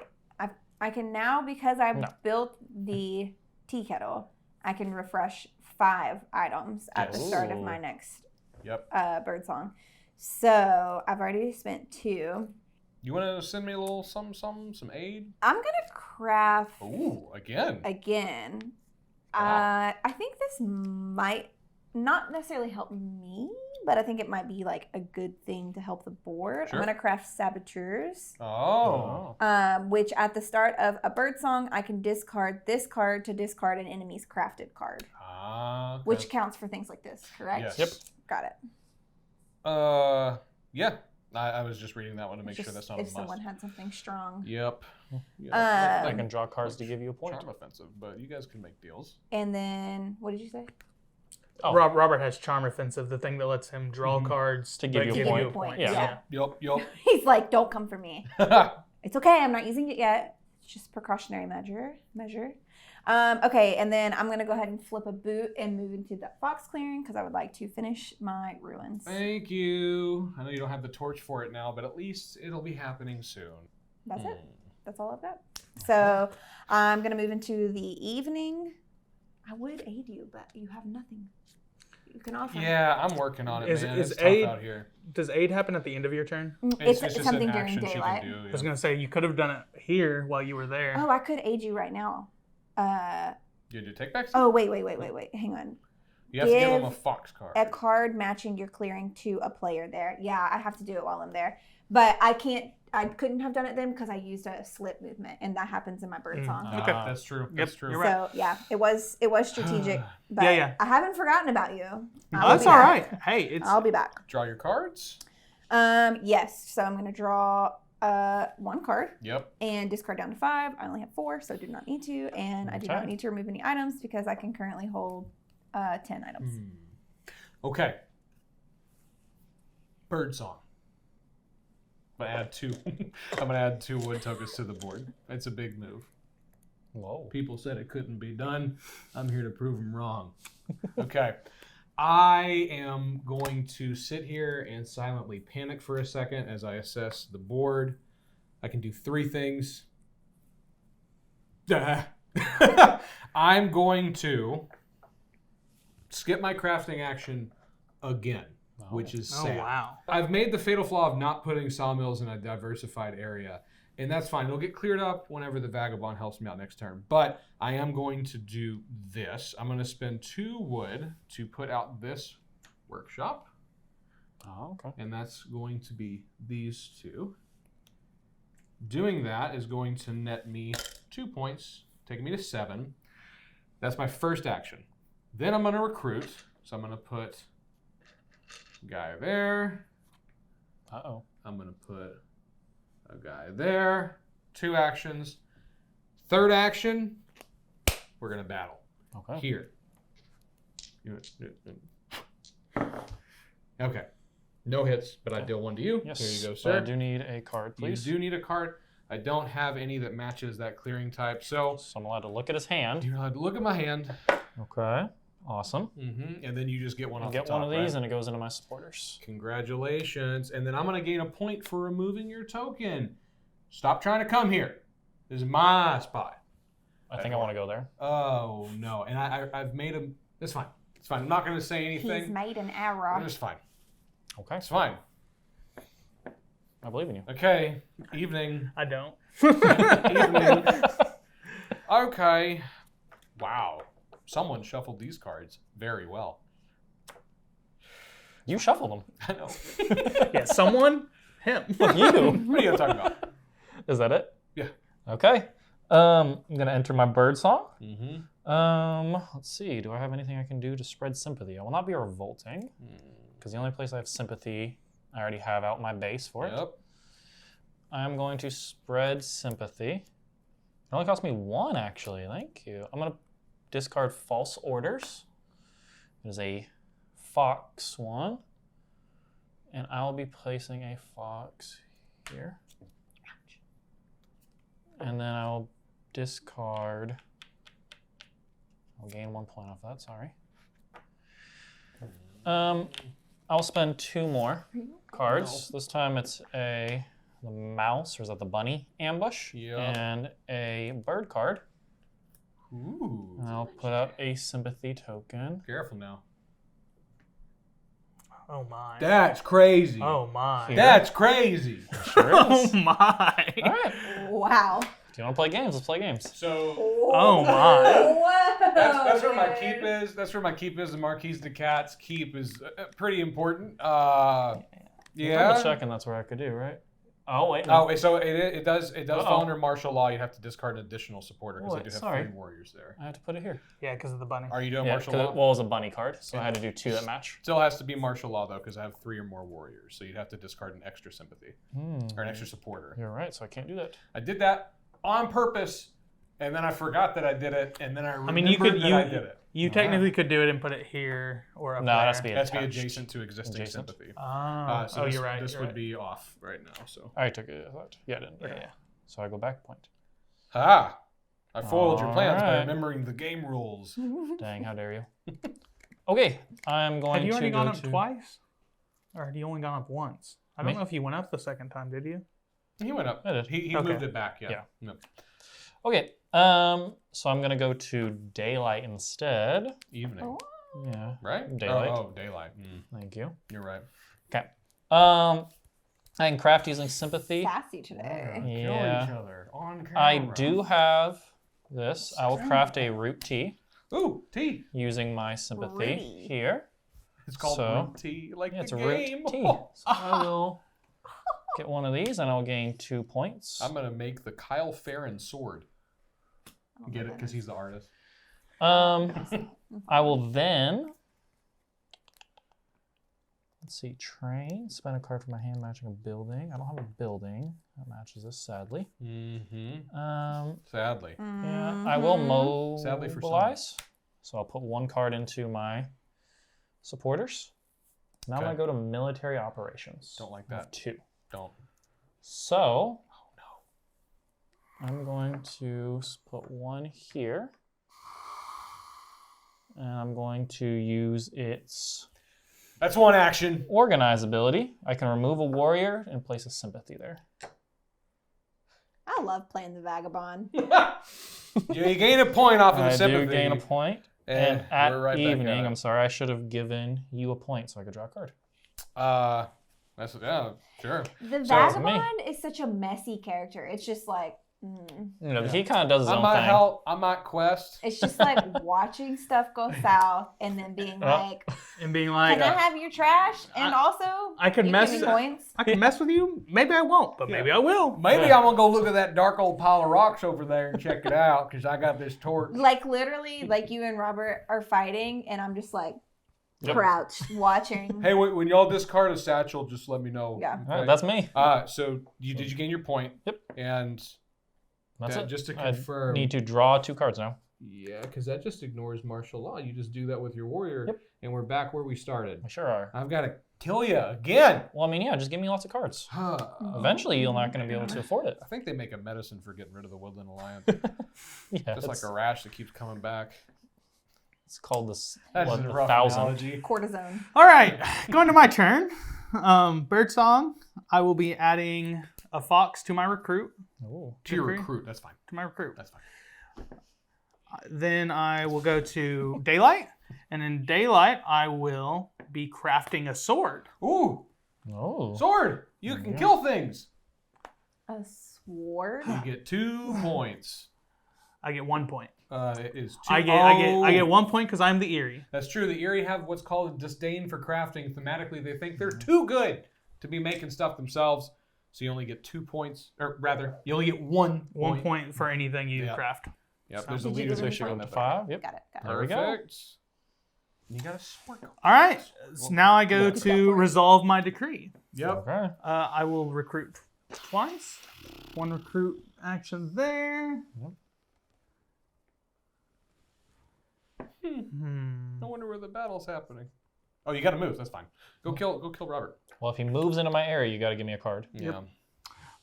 I can now, because I've No. built the tea kettle, I can refresh 5 items at the Yes. start of Ooh. my next Yep. bird song. So I've already spent 2. You want to send me a little some aid? I'm gonna craft Ooh, again. again. I think this might not necessarily help me, but I think it might be like a good thing to help the board. Sure. I'm going to craft saboteurs. Oh. Which at the start of a bird song, I can discard this card to discard an enemy's crafted card. Okay. Which counts for things like this, correct? Yes. Yep. Got it. Yeah. I was just reading that one to make Just sure that's not a if must. someone had something strong. Yep. I can draw cards to give you a point. Charm offensive, but you guys can make deals. And then, what did you say? Oh. Robert has Charm Offensive, the thing that lets him draw cards To give that you a point. point. Yeah. Yup. He's like, don't come for me. It's okay. I'm not using it yet. It's just precautionary measure. Okay, and then I'm going to go ahead and flip a boot and move into the fox clearing because I would like to finish my ruins. Thank you. I know you don't have the torch for it now, but at least it'll be happening soon. That's it. That's all I've got. So I'm going to move into the evening. I would aid you, but you have nothing you can offer. Yeah, I'm working on it, man. Is It's tough aid- out here. Does aid happen at the end of your turn? It's just something an during action she can daylight. do, I was yeah. going to say, you could have done it here while you were there. Oh, I could aid you right now. You do take backs? Oh, wait. Hang on. You have to give them a give fox card. A card matching your clearing to a player there. Yeah, I have to do it while I'm there. But I couldn't have done it then because I used a slip movement, and that happens in my bird song. Okay. That's true. That's true. you're right. So yeah, it was strategic. But Yeah. I haven't forgotten about you. Oh, I'll that's be all back. right. Hey, it's I'll be back. Draw your cards. Yes. So I'm gonna draw one card Yep. and discard down to 5. I only have 4, so I do not need to, and I do not Okay. need to remove any items because I can currently hold 10 items. Okay. Bird song. I'm gonna add 2. I'm gonna add 2 wood tokens to the board. It's a big move. Whoa. People said it couldn't be done. I'm here to prove them wrong. Okay. I am going to sit here and silently panic for a second as I assess the board. I can do 3 things. I'm going to skip my crafting action again, which is oh sad. wow. I've made the fatal flaw of not putting sawmills in a diversified area, and that's fine. It'll get cleared up whenever the vagabond helps me out next turn. But I am going to do this. I'm going to spend 2 wood to put out this workshop, Oh, okay. and that's going to be these 2. Doing that is going to net me 2 points, taking me to 7. That's my first action. Then I'm going to recruit, so I'm going to put a guy there. Uh-oh. I'm going to put a guy there. 2 actions. Third action, we're going to battle. Okay. Here. Okay. No hits, but I deal 1 to you. Yes. Here you go, So I sir. do need a card, please. You do need a card. I don't have any that matches that clearing type, so So I'm allowed to look at his hand. you're allowed to look at my hand. Okay. Awesome. And then you just get one I'll off get the top, one of these right? and it goes into my supporters. Congratulations. And then I'm going to gain a point for removing your token. Stop trying to come here. This is my spot. I think I want to go there. Oh, no. And I've made him. It's fine. It's fine. I'm not going to say anything. He's made an error. It's fine. Okay. It's fine. I believe in you. Okay. Evening. I don't. Evening. Okay. Wow. Someone shuffled these cards very well. You shuffled them. I know. Yeah, someone? Him. You. What are you going to talk about? Is that it? Yeah. Okay. I'm gonna enter my bird song. Mm-hmm. Let's see. Do I have anything I can do to spread sympathy? I will not be revolting, because the only place I have sympathy, I already have out my base for it. Yep. I'm going to spread sympathy. It only cost me 1, actually. Thank you. I'm gonna discard false orders. It is a fox one, and I'll be placing a fox here. And then I'll discard. I'll gain 1 point off that, sorry. I'll spend 2 more cards. This time it's the mouse, or is that the bunny ambush? Yeah. And a bird card. Ooh. And I'll put out a sympathy token. Careful now. Oh my. That's crazy. Oh my. Here. That's crazy. Sure Oh is. my. All right. Wow. If you want to play games, let's play games. So Oh my. Whoa. that's where my dude. keep is. That's where my keep is. The Marquise de Cat's keep is pretty important. Double Yeah. checking that's where I could do, right? Oh, wait. Oh, wait, so it does fall Uh-oh. under martial law. You have to discard an additional supporter because Oh, I do have sorry. 3 warriors there. I have to put it here. Yeah, because of the bunny. Are you doing Yeah, martial 'cause law? it was a bunny card, so I had to do 2 that match. Still has to be martial law though, because I have 3 or more warriors. So you'd have to discard an extra sympathy or an extra supporter. You're right, so I can't do that. I did that on purpose, and then I forgot that I did it, and then I remembered I mean, you could that I did it. you technically could do it and put it here or up No, there. it has to be That's be attached. adjacent to existing Adjacent. sympathy. Oh, This, you're right. This you're would right. be off right now. So I took it. I thought. Yeah, I didn't. Yeah, Okay. yeah. So I go back a point. I foiled your plans by Alright. remembering the game rules. Dang, how dare you. Okay, I'm going Have you to already go gone up to... twice? Or had you only gone up once? I don't Me? know if you went up the second time, did you? He went up. I did. He Okay. moved it back. Yeah. Yeah. No. Okay, so I'm going to go to daylight instead. Evening. Oh. Yeah, Right? Daylight. Oh, daylight. thank you. You're right. Okay. I can craft using sympathy. Sassy today. Yeah. Kill each other on camera. I do have this. I will craft a root tea Ooh, tea. using my sympathy Rooty. here. It's called So- root tea, like Yeah, it's the a root game. tea. So I will get one of these and I'll gain 2 points. I'm gonna make the Kyle Farron sword. I don't Get know it? Because he's the artist. I will then, let's see, train, spend a card from my hand matching a building. I don't have a building that matches this, sadly. Mm-hmm. Sadly. Yeah, I will Sadly for some. mobilize. So I'll put 1 card into my supporters. Now I'm Okay. going to go to military operations. Don't like I have that. 2. Don't. So, I'm going to put 1 here. And I'm going to use its That's one action. organize ability. I can remove a warrior and place a sympathy there. I love playing the vagabond. You gain a point off of the I sympathy. do gain a point. And at we're right back evening, at it. I'm sorry, I should have given you a point so I could draw a card. That's sure. The So it's me. vagabond is such a messy character. It's just like, You know, he kind of does his I own might thing. help. I might quest. it's just like watching stuff go south and then being like, And being like, can I have your trash? And also, I could you mess- give me points. I can mess with you. Maybe I won't, but maybe I will. Maybe I'm gonna go look at that dark old pile of rocks over there and check it out because I got this torch. Like literally, like you and Robert are fighting, and I'm just like Yep. crouched watching. Hey, when y'all discard a satchel, just let me know. Yeah. All right, that's me. So did you gain your point? Yep. And That's that- it. just to I confirm. need to draw 2 cards now. Yeah, because that just ignores martial law. You just do that with your warrior, Yep. and we're back where we started. We sure are. I've got to kill you again. Well, I mean, yeah, just give me lots of cards. Eventually, you're not going to be able to afford it. I think they make a medicine for getting rid of the Woodland Alliance. Yeah, Just like it's, a rash that keeps coming back. it's called this. That's what, just a the rough 1,000. analogy. Cortisone. All right, going to my turn. Birdsong. I will be adding a fox to my recruit. Ooh. To your Agree. recruit, that's fine. To my recruit. That's fine. Then I will go to daylight, and in daylight I will be crafting a sword. Ooh, Oh. sword! You can kill things. A sword. You get 2 points. I get 1 point. It is 2. I get 1 point because I'm the Eerie. That's true. The Eerie have what's called a disdain for crafting. Thematically, they think they're too good to be making stuff themselves. So you only get 2 points, or rather, you only get 1 1 point for anything you Yeah. craft. Yep, So- there's a Did you leader give So me we should go on to that 5. Yep. Got it. Got it. There we go. Perfect. You got a sword. All right, so now I go to resolve my decree. Yep. Okay. I will recruit twice. 1 recruit action there. I wonder where the battle's happening. Oh, you got to move. That's fine. Go kill Robert. Well, if he moves into my area, you got to give me a card. Yeah.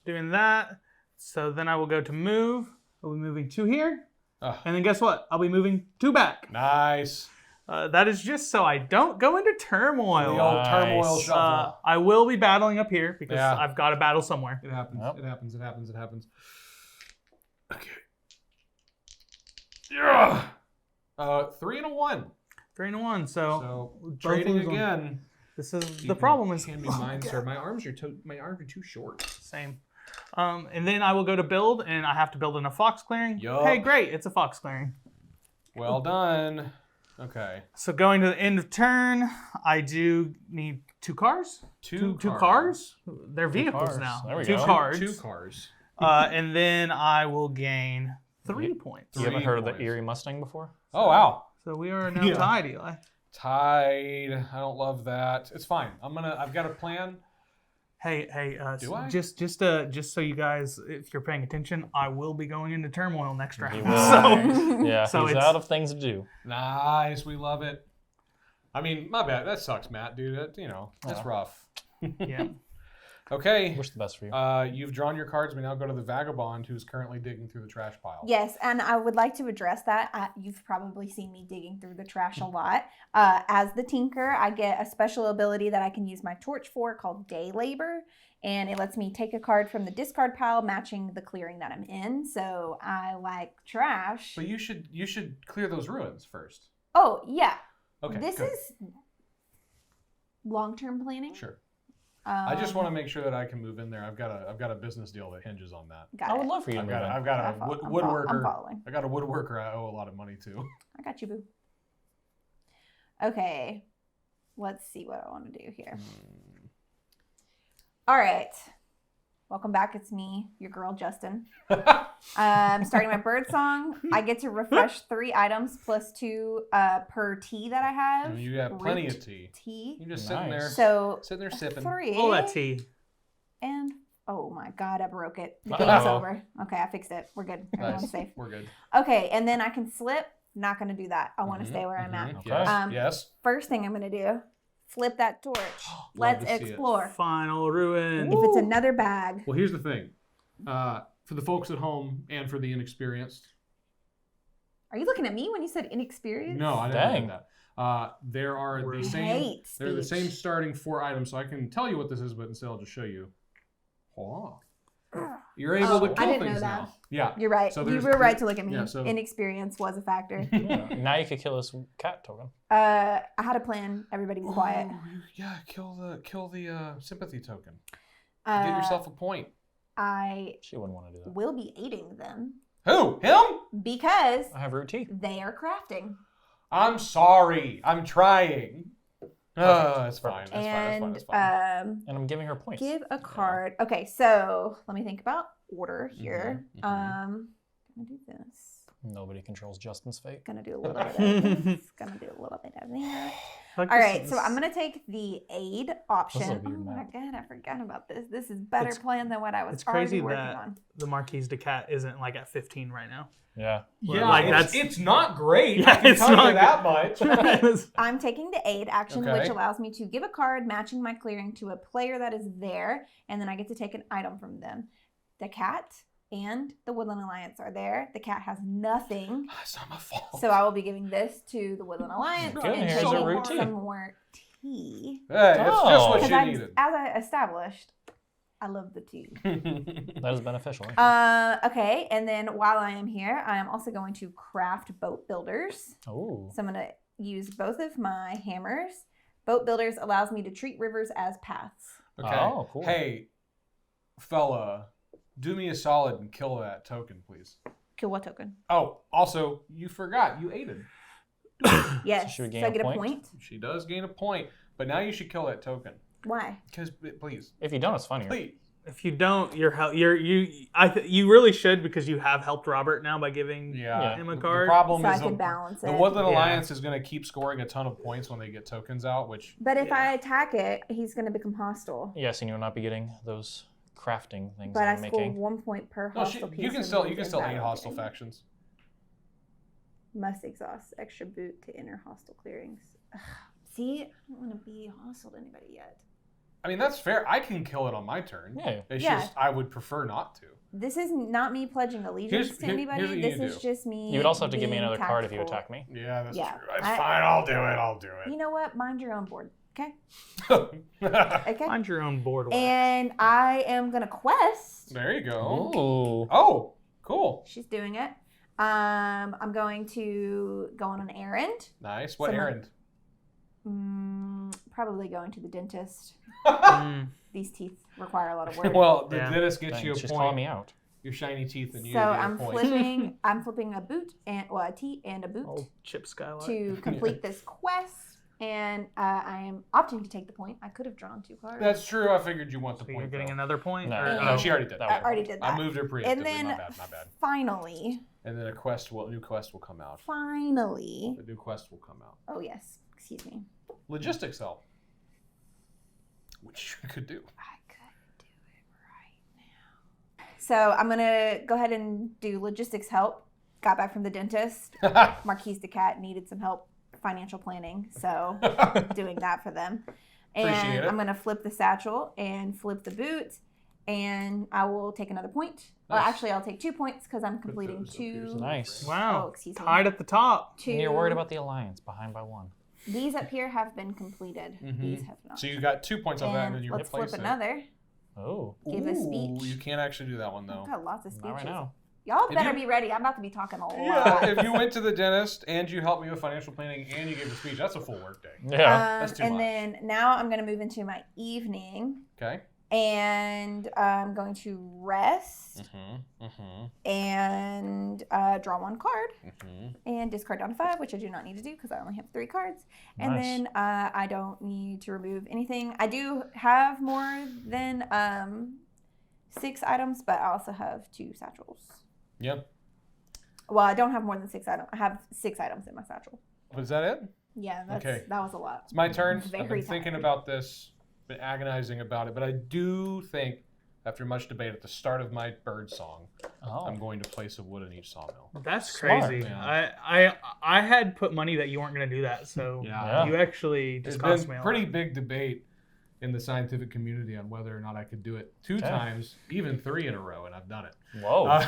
Doing that. So then I will go to move. I'll be moving 2 here. Ah. And then guess what? I'll be moving 2 back. Nice. That is just so I don't go into turmoil. The old Nice. turmoil shuffle. I will be battling up here because Yeah. I've got to battle somewhere. It happens. Yep. It happens. It happens. It happens. Okay. Yeah. 3 and a 1. 3 and 1. So, So both trading lose on- again. this is the problem. Is Hand me mine, sir. My arms are too short. same. And then I will go to build, and I have to build in a fox clearing. Yup. Hey, great, it's a fox clearing. Well done. Okay. So going to the end of turn, I do need 2 cars. Two cars? They're vehicles cars. now. There we 2 go. cars. 2 cars. And then I will gain 3 points. You haven't heard of the points. Erie Mustang before? Oh, wow. So we are now Yeah. tied, Eli. Tied. I don't love that. It's fine. I've got a plan. Hey, Do I? just so you guys, if you're paying attention, I will be going into turmoil next round. He will. So Yeah, So he's it's- out of things to do. Nice. We love it. I mean, my bad. That sucks, Matt, dude. That's Yeah. rough. yeah. Okay. Wish the best for you. You've drawn your cards. We now go to the vagabond who's currently digging through the trash pile. Yes, and I would like to address that. You've probably seen me digging through the trash a lot. As the tinker, I get a special ability that I can use my torch for called Day Labor, and it lets me take a card from the discard pile matching the clearing that I'm in. So I like trash. But you should clear those ruins first. Oh, yeah. Okay. This good. is long-term planning. Sure. I just want to make sure that I can move in there. I've got a business deal that hinges on that. Got I it. would love for you to I've move in. got I a follow- I'm woodworker. following. I got a woodworker I owe a lot of money to. I got you, boo. Okay. Let's see what I want to do here. All right. Welcome back. It's me, your girl, Justin. Starting my bird song. I get to refresh 3 items plus 2 per tea that I have. And you got plenty of Root tea. You're just Nice. So sitting there sipping. 3. All that tea. And oh my god, I broke it. The Uh-oh. game's over. Okay, I fixed it. We're good. Everyone's Nice. safe. We're good. Okay, and then I can slip. Not gonna do that. I want to Mhm, stay where I'm at. Okay. Yes. Yes. First thing I'm gonna do, flip that torch. Love Let's to see it. explore. Final ruin. If it's another bag, Well, here's the thing. For the folks at home and for the inexperienced. are you looking at me when you said inexperienced? No, I Dang. didn't know that. There are the same. Hate They're the speech. same starting 4 items, so I can tell you what this is, but instead I'll just show you. Hold on. You're able Oh, to I kill didn't know things that. now. Yeah. You're right. So You there's- were right to look at me. yeah, so- Inexperience was a factor. Yeah. Now you could kill this cat token. I had a plan. Everybody be quiet. Oh, yeah, kill the sympathy token. Uh, Get yourself a point. I She wouldn't want to do that. will be aiding them Who? Him? because I have root tea. they are crafting. I'm sorry. I'm trying. It's fine. That's and That's fine. And I'm giving her points. give a card. Okay, so let me think about order here. Mhm, Gonna do this. Nobody controls Justin's fate. Gonna do a little bit of this. Gonna do a little bit of that. Like All this right, is- so I'm gonna take the aid option. This is a Oh weird my map. god, I forgot about this. This is better It's- plan than what I was it's crazy already working that- on. the Marquise de Cat isn't like at 15 right now. Yeah. Yeah, like, it's, that's- it's not great. Yeah, I can it's tell not you that much. I'm taking the aid action, which Okay. allows me to give a card matching my clearing to a player that is there, and then I get to take an item from them. The cat and the Woodland Alliance are there. The cat has nothing, It's not my fault. so I will be giving this to the Woodland Alliance Good, and here's your taking root tea. some more tea. Hey, that's just Oh. what Because you needed. as I established, I love the tea. That is beneficial. Okay, and then while I am here, I am also going to craft boat builders. Oh. So I'm going to use both of my hammers. Boat builders allows me to treat rivers as paths. Okay. Oh, cool. Hey, fella, do me a solid and kill that token, please. Kill what token? Oh, also, you forgot. You aided. Yes. should we gain so I a get point? a point. She does gain a point, but now you should kill that token. Why? Because, please, If you don't, it's funnier. please. If you don't, you really should, because you have helped Robert now by giving Yeah. him a The card. problem So I is can balance the it. Woodland Yeah. Alliance is going to keep scoring a ton of points when they get tokens out, which But if Yeah. I attack it, he's going to become hostile. Yes, and you'll not be getting those crafting things But I I'm score making. 1 point per no, hostile piece. you can and still move in aid battle hostile game. factions. Must exhaust extra boot to enter hostile clearings. Ugh. See, I don't want to be hostile to anybody yet. I mean, that's fair. I can kill it on my turn. Yeah. It's Yeah. just I would prefer not to. This is not me pledging allegiance to here's anybody. what you This need to is do. just me. You would also have to give me being another card if you tactful. attack me. Yeah, that's Yeah. true. That's I- fine. I'll do it. I'll do You know what? Mind your own board. Okay. it. Okay. Find your own board. wax. And I am gonna quest. There you go. Ooh. Oh, cool. She's doing it. I'm going to go on an errand. Nice. What Someone- errand? Probably going to the dentist. Mm. These teeth require a lot of work. Well, the Yeah. dentist gets Dang, you a she's calling point. me out. Your shiny teeth and you So get a I'm point. flipping a boot and a tee and a boot Old Chip Skylark. to complete this quest, and I am opting to take the point. I could have drawn 2 cards. That's true. I figured you want the So point. you're getting though. another point? No. Or- No, No, oh. she already did. That I was- already did that. I moved her preemptively. And then my bad. finally, And then a new quest will come out. finally. The new quest will come out. Oh yes, excuse me. Logistics help, which you could do. I could do it right now. So I'm gonna go ahead and do logistics help. Got back from the dentist. Marquise the cat needed some help financial planning, so doing that for them. Appreciate And it. I'm gonna flip the satchel and flip the boot, and I will take another point. Well, Nice. actually, I'll take 2 points because I'm completing those up here 2. so Nice. Wow. Oh, excuse me. Tied at the top. 2. And you're worried about the alliance, behind by 1. These up here have been completed. Mhm. These have not. So you got 2 points off that, and then And you let's replace flip it. another. Oh, Give a Ooh, speech. You can't actually do that one I've though. got lots of not speeches. right now. Y'all If better you- be ready. I'm about to be talking a lot. Yeah, if you went to the dentist and you helped me with financial planning and you gave a speech, that's a full work day. Yeah. That's too and much. then now I'm going to move into my evening, Okay. and I'm going to rest Mm-hmm. and draw 1 card Mm-hmm. and discard down to 5, which I do not need to do because I only have 3 cards. And Nice. then I don't need to remove anything. I do have more than 6 items, but I also have 2 satchels. Yep. Well, I don't have more than 6 items. I have 6 items in my satchel. Was that it? Yeah, Okay. that was a lot. It's my turn. Very I've been thinking tired. about this, been agonizing about it, but I do think, after much debate at the start of my bird song, Oh. I'm going to place a wood in each sawmill. That's Smart, crazy. man. I had put money that you weren't going to do that, so Yeah. you actually There's just cost me been a pretty lot. big debate in the scientific community on whether or not I could do it 2 Okay. times, even 3 in a row, and I've done it. Whoa.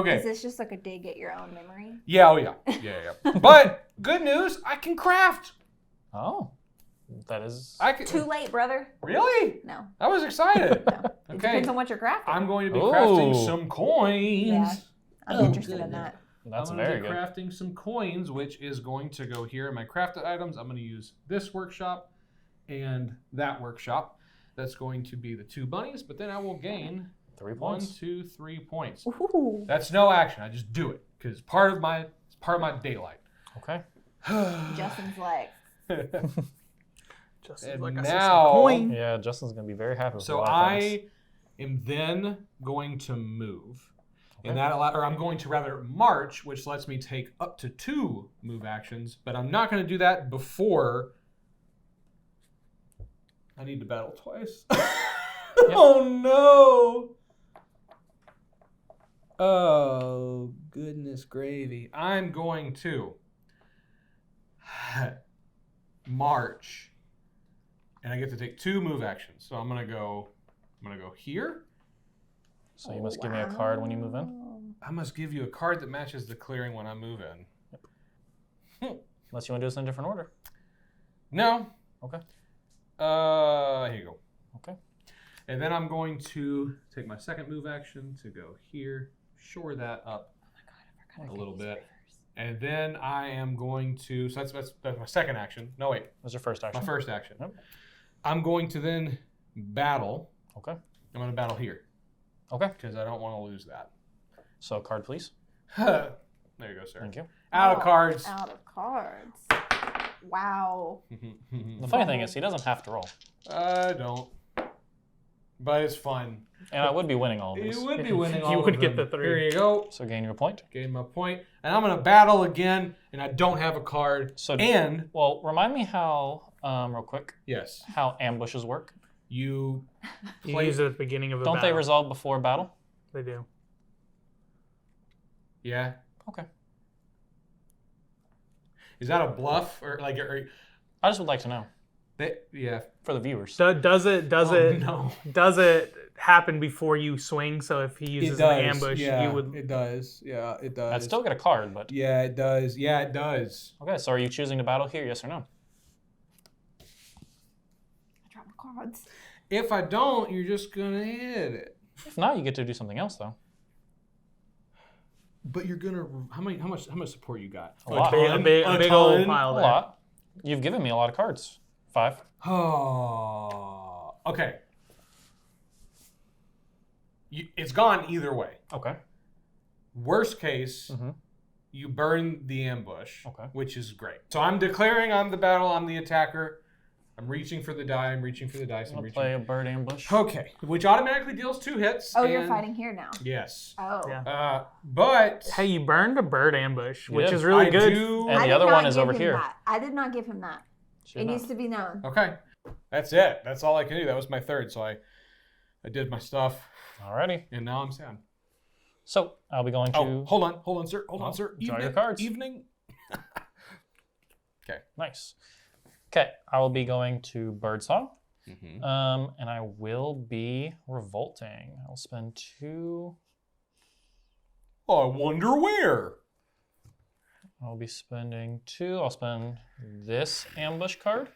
Okay. Is this just like a dig at your own memory? Yeah, oh yeah. Yeah. But good news, I can craft. Oh. That is. I can. Too late, brother. Really? No. I was excited. No. It Okay. depends on what you're crafting. I'm going to be Ooh. crafting some coins. Yeah. I'm Oh, interested in goodness. that. That's I'm very be good. crafting some coins, which is going to go here in my crafted items. I'm going to use this workshop and that workshop. That's going to be the 2 bunnies, but then I will gain 3 1, points. 2, 3 points. Ooh. That's no action. I just do it because it's part of my daylight. Okay. Justin's like, Just And like I now- said, some coin. Yeah, Justin's gonna be very happy with So a lot of things. I am then going to move. Okay. And I'm going to rather march, which lets me take up to 2 move actions, but I'm not going to do that before I need to battle twice. Oh no! Oh, goodness gravy. I'm going to march, and I get to take 2 move actions. So I'm gonna go here. So you must give me a card when you move in. I must give you a card that matches the clearing when I move in. Unless you want to do this in a different order. No. Okay. Here you go. Okay. And then I'm going to take my second move action to go here, shore that up a little bit. And then I am going to, so that's my second action. No, wait, What's your first action? my first action. Yep. I'm going to then battle. Okay. I'm going to battle here Okay. because I don't want to lose that. So card, please. There you go, sir. Thank you. Out of Oh, cards. Out of cards. Wow. The funny thing is, he doesn't have to roll, I don't. But it's fun. and I would be winning all of You these. would be winning all You of would get them. the 3. Here you go. So gain your point. Gain my point. And I'm going to battle again, and I don't have a card. So And, well, remind me how, real quick, yes, how ambushes work. you You play. use it at the beginning of a Don't battle. they resolve before battle? They do. Yeah. Okay. Is that a bluff? Or like, I just would like to know yeah. for the viewers. Does it No. does it happen before you swing? So if he uses an ambush, you would. It does. Yeah, it does. I'd still get a card, but Yeah, it does. Yeah, it does. okay. So are you choosing to battle here? Yes or no? I dropped my cards. If I don't, you're just going to hit it. If not, you get to do something else though. But you're going to. How much support you got? A lot. A big old ton? pile A there. lot. You've given me a lot of cards. 5. Oh, okay. It's gone either way. Okay. Worst case, Mm-hmm. you burn the ambush, Okay. which is great. So I'm declaring I'm the battle, I'm the attacker. I'm reaching for the die, I'm reaching for the dice, I'm I'm gonna reaching. play a bird ambush. Okay, which automatically deals 2 hits. Oh, you're and- fighting here now. Yes. Oh. Yeah. But Hey, you burned a bird ambush, which did. is really I good. do... And I the did other not one is give over him here. that. I did not give him that. Should It not. needs to be known. Okay, that's it. That's all I can do. That was my third, so I did my stuff, Alrighty. and now I'm sad. So I'll be going to. Oh, hold on, sir. Hold on, sir. Draw your cards. Evening. Nice. Okay, I will be going to Birdsong. Mm-hmm. And I will be revolting. I'll spend 2. I wonder where. I'll be spending 2. I'll spend this ambush card,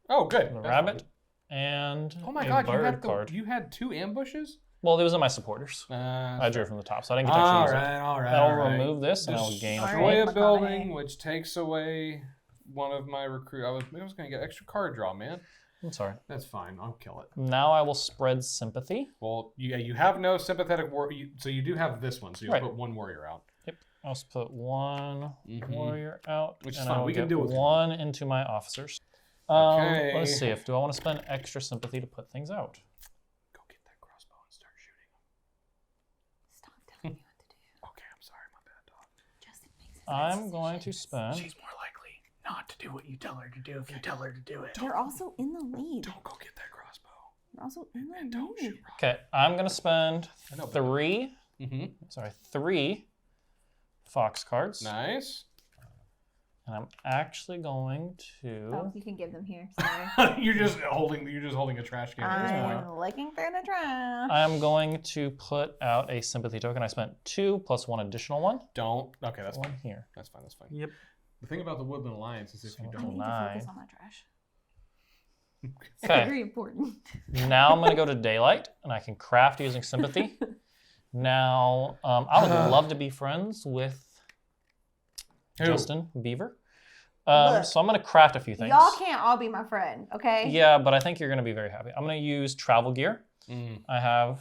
Oh, good. the That's rabbit, and fine. Oh my a God! bird card. You had 2 ambushes. Well, it was in my supporters. I drew from the top, so I didn't get to actually use it. All right. I'll remove this and I'll gain a Destroy point. a building, which takes away one of my recruit. I was going to get extra card draw, man. I'm sorry. That's fine. I'll kill it. Now I will spread sympathy. Well, you have no sympathetic war, so you do have this one. So you Right. put 1 warrior out. Yep. I'll just put 1 Mhm. warrior out, Which is and fine. I will We can get deal with it. 1 into my officers. Okay. Let's see. Do I want to spend extra sympathy to put things out? Go get that crossbow and start shooting them. Stop telling me what to do. Okay, I'm sorry, my bad, dog. Justin makes his I'm going to spend. She's more likely not to do what you tell her to do if you tell her to do it. You're also in the lead. Don't go get that crossbow. You're also in the And don't lead. shoot rock. Okay, I'm gonna spend I know, but- 3. Mm-hmm. Sorry, 3 fox cards, Nice. and I'm actually going Oh, to. you can give them here. Sorry. you're just holding a trash can at this point. I'm looking through the trash. I'm going to put out a sympathy token. I spent 2 plus 1 additional one. Don't. Okay, that's 1 fine. here. That's fine. That's fine. Yep. The thing about the Woodland Alliance is if you I don't. need to 9. focus on my trash. It's Okay. very important. Now I'm gonna go to daylight, and I can craft using sympathy. Now I would love to be friends with Who? Justin Beaver. Look, So I'm gonna craft a few things. Y'all can't all be my friend, okay? Yeah, but I think you're gonna be very happy. I'm gonna use travel gear. Mm. I have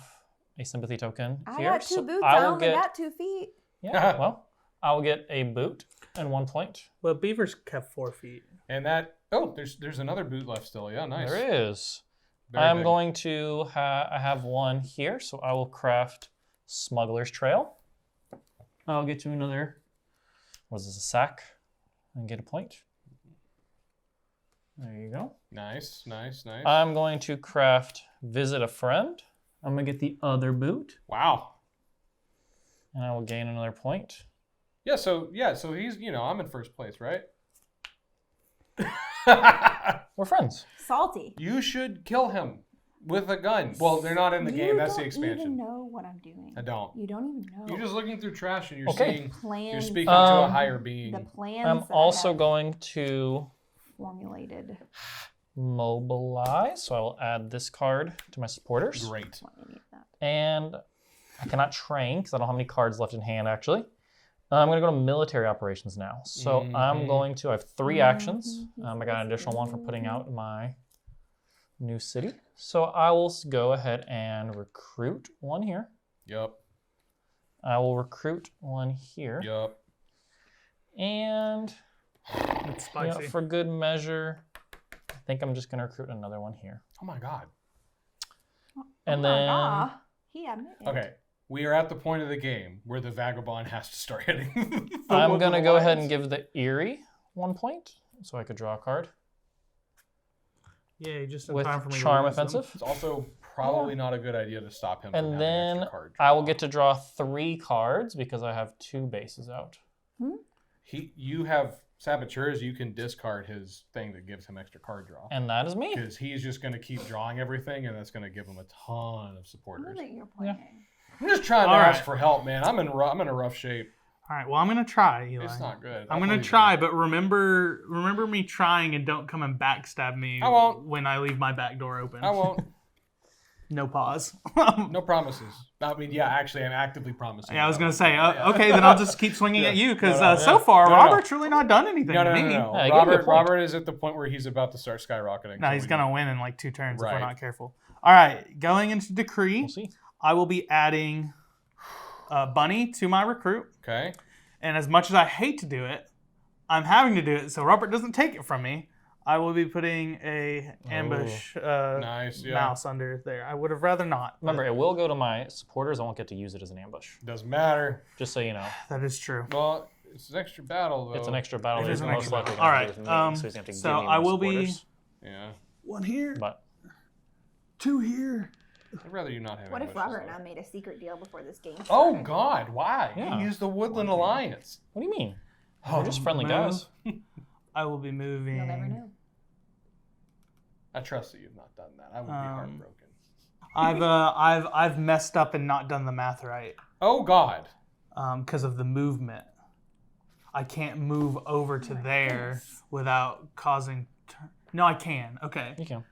a sympathy token I here. got 2 so boots. I I will only get. got 2 feet. Yeah, well, I will get a boot and 1 point. Well, beavers have 4 feet. And that. Oh, there's another boot left still. Yeah, nice. There is. Very I'm big. going to. I have 1 here, so I will craft Smuggler's Trail. I'll get you another. What is this? A sack, and get a point. There you go. Nice. I'm going to craft Visit a Friend. I'm gonna get the other boot, Wow. and I will gain another point. Yeah. So he's I'm in first place, right? We're friends. Salty. You should kill him with a gun. Well, they're not in the game. That's the You don't even expansion. know what I'm doing. I don't. You don't even know. You're just looking through trash and you're Okay. seeing. plans. You're speaking to a Um, higher being. The plans I'm that also I have going to formulated. mobilize, so I will add this card to my supporters. Great. Want any of that? And I cannot train because I don't have any cards left in hand, actually. I'm going to go to military operations now. So I'm going to, I have 3 actions. I got an additional 1 for putting out my new city. So I will go ahead and recruit 1 here. Yep. I will recruit 1 here. Yep. And It's spicy. for good measure, I think I'm just going to recruit another 1 here. Oh my God. And Oh my then God. He admitted. Okay. We are at the point of the game where the vagabond has to start hitting. I'm going to go ahead and give the Eerie 1 point so I could draw a card Yeah, just in with time for me to Charm lose them. Offensive. It's also probably not a good idea to stop him from And having then extra card I will draw. get to draw 3 cards because I have 2 bases out. You have saboteurs. You can discard his thing that gives him extra card draw. And that is me. Because he's just going to keep drawing everything, and that's going to give him a ton of What supporters. that you're playing? I'm just trying to All ask right. for help, man. I'm in a rough shape. All right, well, I'm going to try, Eli. It's not good. I'm I'll gonna believe try, you. but remember me trying and don't come and backstab me I won't. when I leave my back door open. I won't. No pause. No promises. I mean, yeah, actually, I'm actively promising. Yeah, I was no. going to say, okay, then I'll just keep swinging at you because so far, No, no. Robert's really not done anything No, to no, me. no, no. Yeah, I gave you a point. Robert is at the point where he's about to start skyrocketing. No, so he's we going to need- win in like 2 turns if Right. we're not careful. All right, going into Decree, We'll see. I will be adding Bunny to my recruit. Okay. And as much as I hate to do it, I'm having to do it so Robert doesn't take it from me. I will be putting a ambush Nice, yeah. mouse under there. I would have rather not. but Remember, it will go to my supporters. I won't get to use it as an ambush. Doesn't matter. Just so you know. that is true. Well, it's an extra battle, though. It's an extra battle. It He's is an most extra likely battle. going to do with Alright, me, so he's going to have to so give me I more will be- supporters. Yeah. 1 here, But 2 here. I'd rather you not have What if ambushes, Robert and though. I made a secret deal before this game started? Oh, God. Why? Yeah. You used the Woodland Alliance. what do you mean? We're just friendly move. guys. I will be moving. You'll never know. I trust that you've not done that. I would be heartbroken. I've messed up and not done the math right Oh, God. because of the movement. I can't move over to there without causing. No, I can. Okay. You can.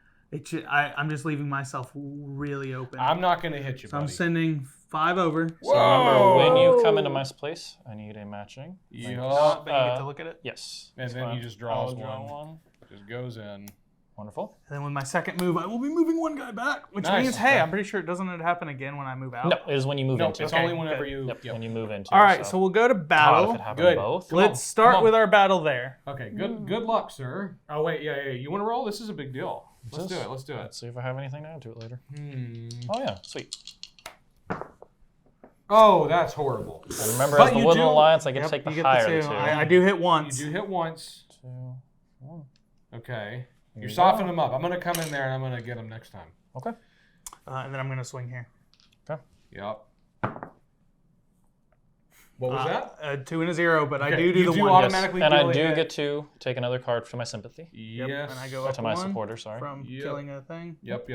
I'm just leaving myself really open. I'm not going to hit you, so I'm buddy. sending 5 over. So remember, when you come into Whoa. my place, I need a matching. Yeah. But you get to look at it. Yes. And that's then fine. he just draws I'll draw one. one. Just goes in. Wonderful. And then with my second move, I will be moving 1 guy back, which Nice. means, hey, Okay. I'm pretty sure it doesn't happen again when I move out. No, it is when you move No, into. it's it. only Okay, whenever good. you... Yep, when you move into. All right, so so we'll go to God, if battle. it happened Good. both. Come on, Let's start come on. with our battle there. Okay, good luck, sir. Oh, wait, yeah. You want to roll? This is a big deal. Let's do it. Let's do it. Let's see if I have anything to add to it later. Hmm. Oh yeah, sweet. Oh, that's horrible. And remember, But as the you Woodland do- Alliance, I get Yep, to take the you get higher the of 2. the two. I do hit once. You do hit once. 2, 1. Okay. You're you go. softening them up. I'm going to come in there and I'm going to get them next time. Okay. And then I'm going to swing here. Okay. Yep. What was that? 2 and a 0, but I Okay, do you the do 1. automatically And deal I a do hit. get to take another card for my sympathy. Yep, Yes. and I go Or up to my 1 supporter, sorry. from Yep. killing a thing. Yep.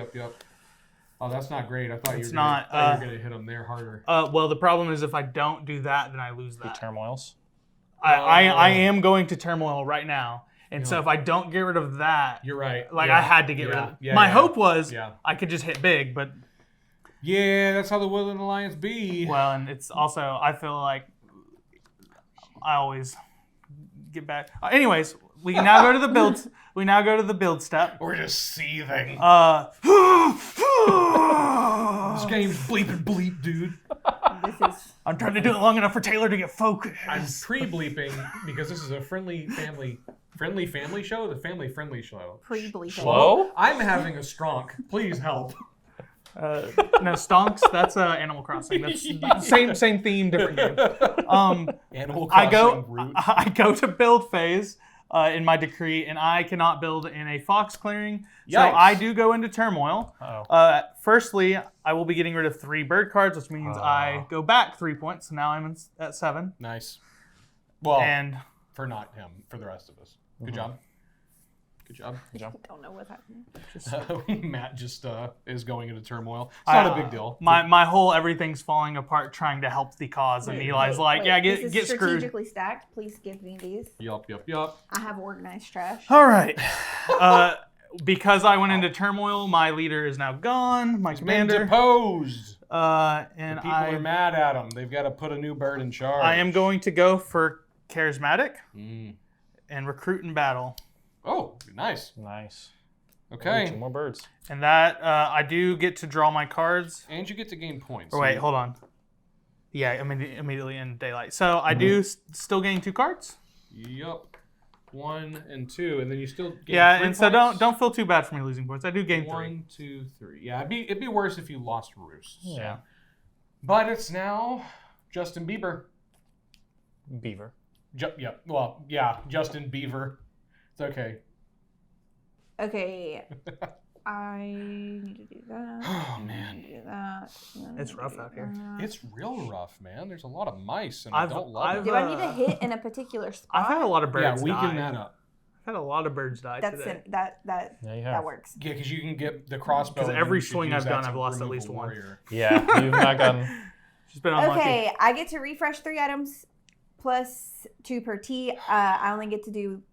Oh, that's not great. I thought It's you were not, going to hit them there harder. Well, the problem is if I don't do that, then I lose He that. turmoils. I am going to turmoil right now. And so if I don't get rid of that, You're right. like Yeah. I had to get rid of it. Yeah, My yeah. hope was Yeah. I could just hit big, but Yeah, that's how the Woodland Alliance be. well, and it's also, I feel like I always get back. Anyways, we can now go to the build. We now go to the build step. We're just seething. This game's bleep and bleep, dude. This is I'm trying to do it long enough for Taylor to get focused. I'm pre-bleeping because this is a friendly family show, the family friendly show. pre-bleeping. Hello? I'm having a stronk. Please help. No, stonks. That's Animal Crossing. That's same theme, different game. Animal I Crossing root. go to build phase in my decree, and I cannot build in a fox clearing. So Yikes. I do go into turmoil. Uh-oh. Firstly, I will be getting rid of 3 bird cards, which means I go back 3 points. So now I'm at 7. Nice. Well, And for not him, for the rest of us. Good job. Good job. Good job. I don't know what's happening. Matt just is going into turmoil. It's not a big deal. my whole everything's falling apart trying to help the cause, and Eli's like, Wait, yeah, this get is screwed. strategically stacked. Please give me these. Yup. I have organized trash. All right. Because I went into turmoil, my leader is now gone. My Been commander. deposed. And People are mad at him. They've got to put a new bird in charge. I am going to go for charismatic Mm. and recruit in battle. Oh, nice. Nice. Okay. 2 more birds. And that I do get to draw my cards. And you get to gain points. Or wait, hold on. Yeah, immediately in daylight. So I do still gain 2 cards. Yup. 1 and 2, and then you still gain Yeah, 3 and so points? don't feel too bad for me losing points. I do gain 3. 1, 2, 3. Yeah, it'd be worse if you lost roosts. Yeah. But it's now Justin Bieber. Beaver. Yep. Well, yeah, Justin Bieber. It's okay. Okay. I need to do that. Oh I man, need to do that. and then It's I need rough to out do here. that. it's real rough, man. There's a lot of mice, and I I've- don't love I've- it. Do I need to hit in a particular spot? I've had a lot of Yeah, birds weaken die. that up. I've had a lot of birds die That's today. that Yeah, you that have. works. Yeah, because you can get the crossbow. 'Cause and every you should swing use I've that done, to I've lost at remove least a one. warrior. Yeah, you've not gotten. She's been unlucky. Okay, I get to refresh 3 items plus 2 per T. I only get to do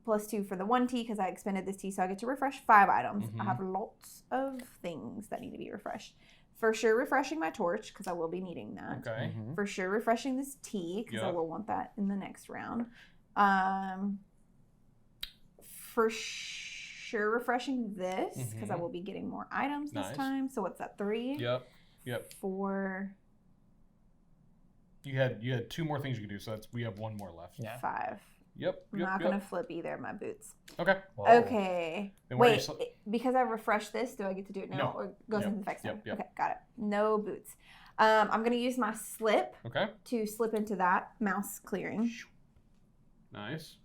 +2 for the 1 tea because I expended this tea, so I get to refresh 5 items. Mm-hmm. I have lots of things that need to be refreshed. For sure, refreshing my torch because I will be needing that. Okay. For sure, refreshing this tea because I Yep. will want that in the next round. For sure, refreshing this because I will be getting more items this Nice. time. So what's that? 3? Yep. 4, You had 2 more things you could do, so we have 1 more left. Yeah. 5. Yep. I'm not gonna flip either of my boots. Okay. Whoa. Okay. Then where Wait, do you because I refreshed this, do I get to do it now No. or goes into the next time? Yep. Okay, got it. No boots. I'm gonna use my slip Okay. to slip into that mouse clearing. Nice.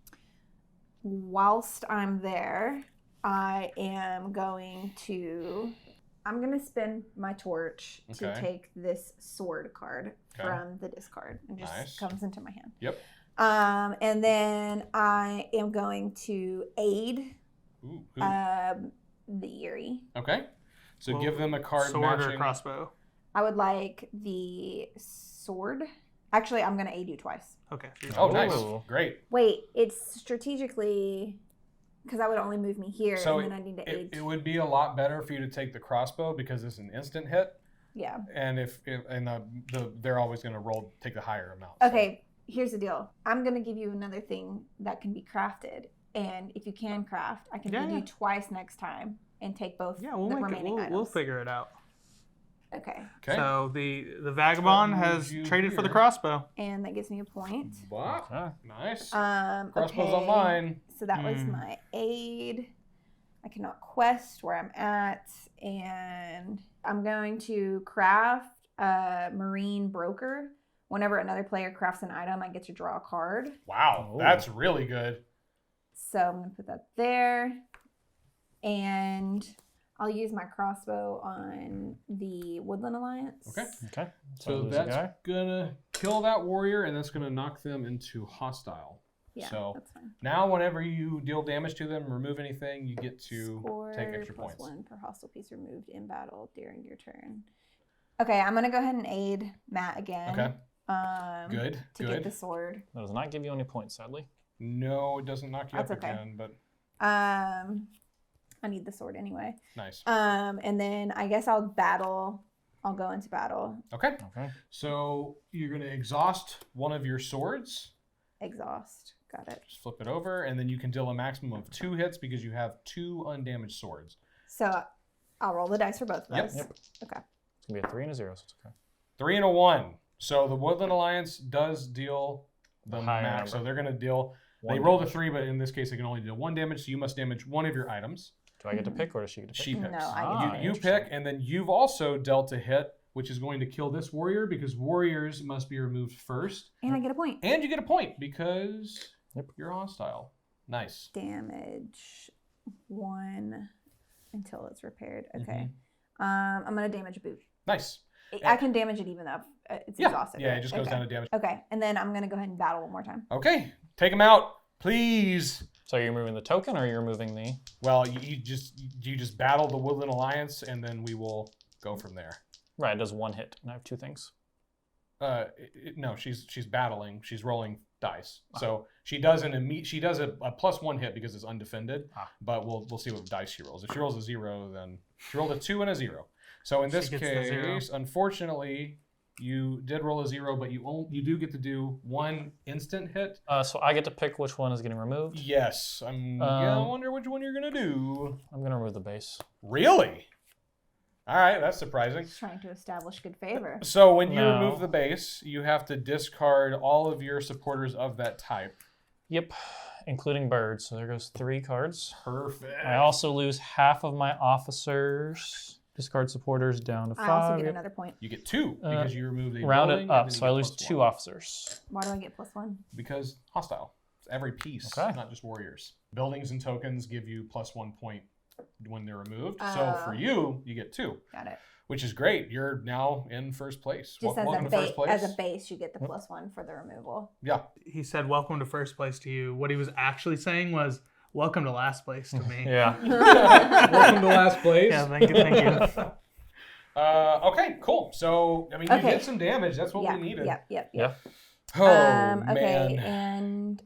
Whilst I'm there, I'm gonna spin my torch to Okay. take this sword card Okay. from the discard. It just Nice. comes into my hand. Yep. And then I am going to aid Ooh. the Eerie. Okay. So Well, give them a card Sword matching. or crossbow? I would like the sword. Actually, I'm going to aid you twice. Okay. Oh, nice. Ooh. Great. Wait, it's strategically because I would only move me here, So and then I need to aid. it would be a lot better for you to take the crossbow because it's an instant hit, Yeah. and they're always going to take the higher amount. so- Okay, here's the deal. I'm going to give you another thing that can be crafted. And if you can craft, I can Yeah, aid yeah. you twice next time and take both Yeah, we'll the make it. remaining items. We'll figure it out. Okay. Okay. So the vagabond That has moves you traded for the here. crossbow. And that gives me a point. Wow. Okay. Nice. Okay. Crossbow's on mine. So that was my aid. I cannot quest where I'm at. And I'm going to craft a marine broker. Whenever another player crafts an item, I get to draw a card. Wow. Ooh. That's really good. So I'm going to put that there. And I'll use my crossbow on the Woodland Alliance. Okay. Okay. So lose a guy. that's going to kill that warrior, and that's going to knock them into hostile. Yeah, So that's fine. now whenever you deal damage to them, remove anything, you get to Score take extra plus points. 1 per hostile piece removed in battle during your turn. Okay, I'm going to go ahead and aid Matt again. Okay. To Good. get the sword. That does not give you any points, sadly. No, it doesn't knock you That's up okay. again, but I need the sword anyway. nice. And then I guess I'll go into battle. Okay. Okay. So you're going to exhaust one of your swords. Exhaust. Got it. Just flip it over, and then you can deal a maximum of 2 hits because you have 2 undamaged swords. So I'll roll the dice for both of Yep. us. Yep. Okay. It's going to be a 3 and a 0, so it's okay. 3 and a 1. So the Woodland Alliance does deal the Higher max. So number. they're going to deal. They One rolled a damage. 3, but in this case, they can only deal 1 damage. So you must damage one of your items. Do I get to pick or does she get to pick? She picks. No, I Ah, get you interesting. pick, and then you've also dealt a hit, which is going to kill this warrior because warriors must be removed first. And I get a point. And you get a point because Yep. you're hostile. Nice. Damage 1 until it's repaired. Mm-hmm. Okay. I'm going to damage a boot. Nice. I can damage it even though it's Yeah. exhausted. Yeah, right? it just goes Okay. down to damage. Okay, and then I'm going to go ahead and battle one more time. Okay. Take him out, please. So you're removing the token or you're removing the... Well, you just battle the Woodland Alliance, and then we will go from there. Right, it does 1 hit, and I have 2 things. No, she's battling. She's rolling dice. So she does a +1 hit because it's undefended. But we'll see what dice she rolls. If she rolls a 0, then she rolled a 2 and a 0. So in this She gets the 0. case, unfortunately, you did roll a 0, but you do get to do 1 instant hit. So I get to pick which one is getting removed. Yes, I wonder which one you're gonna do. I'm going to remove the base. Really? All right, that's surprising. Just trying to establish good favor. So when you No. remove the base, you have to discard all of your supporters of that type. Yep, including birds. So there goes 3 cards. Perfect. I also lose half of my officers. Discard supporters down to 5. I also get Yep. another point. You get 2 because you removed a Round building, it and up, then so you I get lose +1. 2 officers. Why do I get +1? Because hostile. It's every piece, Okay. not just warriors. Buildings and tokens give you +1 point when they're removed. So for you get 2, Got it. which is great. You're now in first place. Just Welcome to first place. as a base, you get the +1 for the removal. Yeah. He said, "Welcome to first place to you." What he was actually saying was, "Welcome to last place to me." Yeah. Welcome to last place. Yeah, thank you, thank you. Okay, cool. So, I mean, you Okay. did some damage. That's what yeah, we needed. Yep. Yeah. Oh, Okay, man. and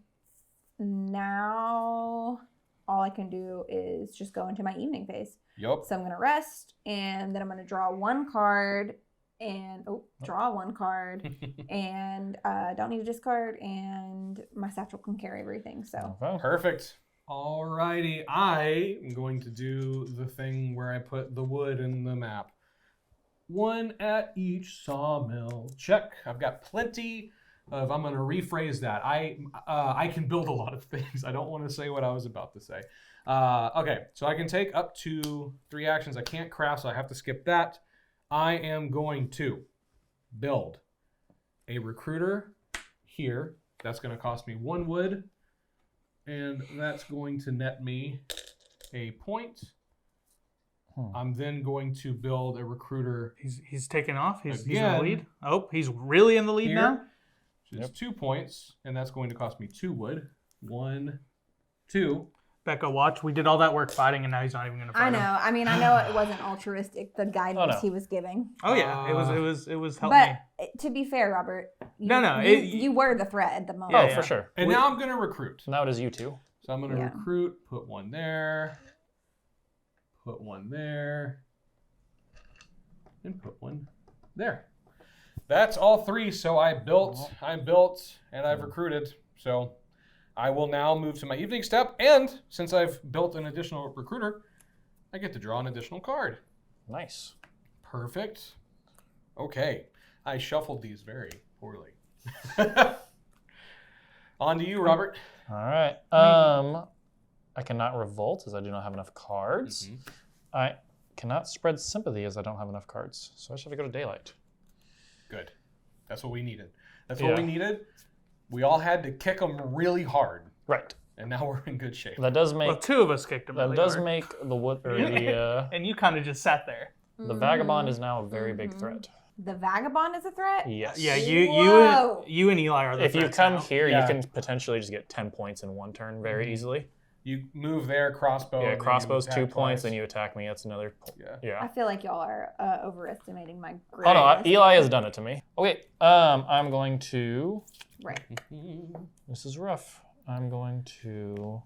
now all I can do is just go into my evening phase. Yup. So I'm going to rest, and then I'm going to draw one card, and draw one card, and don't need to discard, and my satchel can carry everything. So Okay. Perfect. Alrighty, I am going to do the thing where I put the wood in the map. One at each sawmill. Check. I've got plenty of. I'm going to rephrase that. I can build a lot of things. I don't want to say what I was about to say. Okay, so I can take up to 3 actions. I can't craft, so I have to skip that. I am going to build a recruiter here. That's going to cost me 1 wood. And that's going to net me a point. I'm then going to build a recruiter. He's taking off. He's in the Again. lead. Oh, he's really in the lead Here. now. Which is 2 points, and that's going to cost me 2 wood. 1, 2. Becca, watch. We did all that work fighting, and now he's not even going to fight I know. him. I mean, I know it wasn't altruistic, the guidance no. he was giving. Oh yeah, it was helping me. But to be fair, Robert, No, you were the threat at the moment. Oh, Yeah. for sure. And now I'm going to recruit. Now it is you two. So I'm going to Yeah. recruit, put 1 there, put 1 there, and put 1 there. That's all 3. So I'm built, and I've recruited. So I will now move to my evening step, and since I've built an additional recruiter, I get to draw an additional card. Nice. Perfect. Okay. I shuffled these very poorly. On to you, Robert. All right. I cannot revolt as I do not have enough cards. I cannot spread sympathy as I don't have enough cards. So I should have to go to daylight. Good. That's what we needed. That's what we needed. We all had to kick them really hard, Right. and now we're in good shape. That does make Well, 2 of us kicked him. that really does hard. make the wood or the And you kind of just sat there. vagabond is now a very big threat. The vagabond is a threat? Yes. Yeah, Whoa. you and Eli are the If you threats come now. here, Yeah. you can potentially just get 10 points in 1 turn very easily. You move there, crossbow. Yeah, and then crossbow's you 2 attack points, twice. then you attack me. That's another. Yeah. I Yeah. feel like y'all are overestimating my Oh no, greatness. Eli has done it to me. Okay. I'm going to. Right. This is rough. I'm going to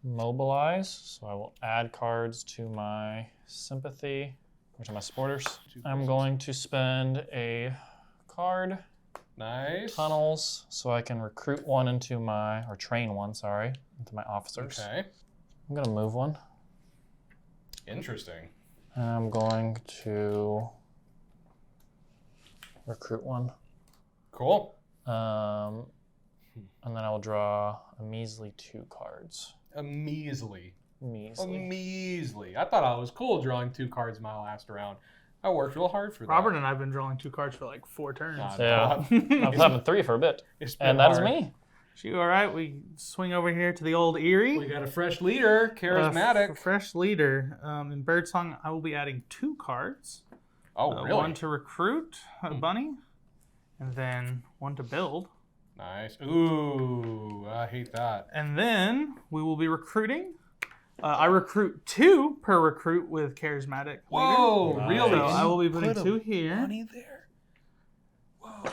mobilize, so I will add cards to my sympathy, or to my supporters. I'm going to spend a card, Nice. tunnels, so I can recruit 1 into my, or train 1, sorry, into my officers. Okay. I'm gonna move 1. Interesting. And I'm going to recruit 1. Cool. And then I will draw a measly 2 cards. A measly. Measly. Measly. I thought I was cool drawing 2 cards my last round. I worked real hard for that. Robert and I have been drawing 2 cards for like 4 turns. God, Yeah. God. I've having 3 for a bit. It's been And that is hard. me. You all right? We swing over here to the old Erie. We got a fresh leader, charismatic. Fresh leader. In Birdsong, I will be adding 2 cards. Oh, really? 1 to recruit a bunny, and then 1 to build. Nice. Ooh, I hate that. And then we will be recruiting. I recruit 2 per recruit with charismatic Whoa, leader. really? So I will be putting Put a 2 here. bunny there. Whoa.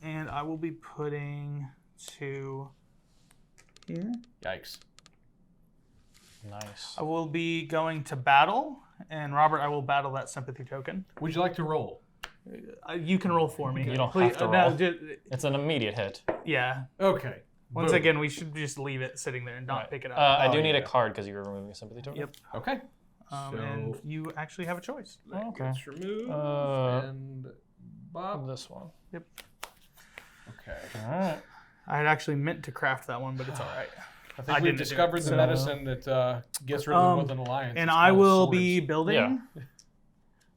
And I will be putting 2 here. Yikes. Nice. I will be going to battle, and Robert, I will battle that sympathy token. Would you like to roll? You can roll for me. You don't Please, have to no, roll. ju- It's an immediate hit. yeah. Okay. Once Boom. again, we should just leave it sitting there and not Right. pick it up. I do Oh, need a yeah. card because you were removing a sympathy token. Yep. Okay. And you actually have a choice. That Okay. gets removed and Bob. This one. Okay. All right. I had actually meant to craft that one, but it's all right. I think I we've didn't do it, discovered the so- medicine that gets rid of the Woodland Alliance. And It's I called will swords. be building Yeah.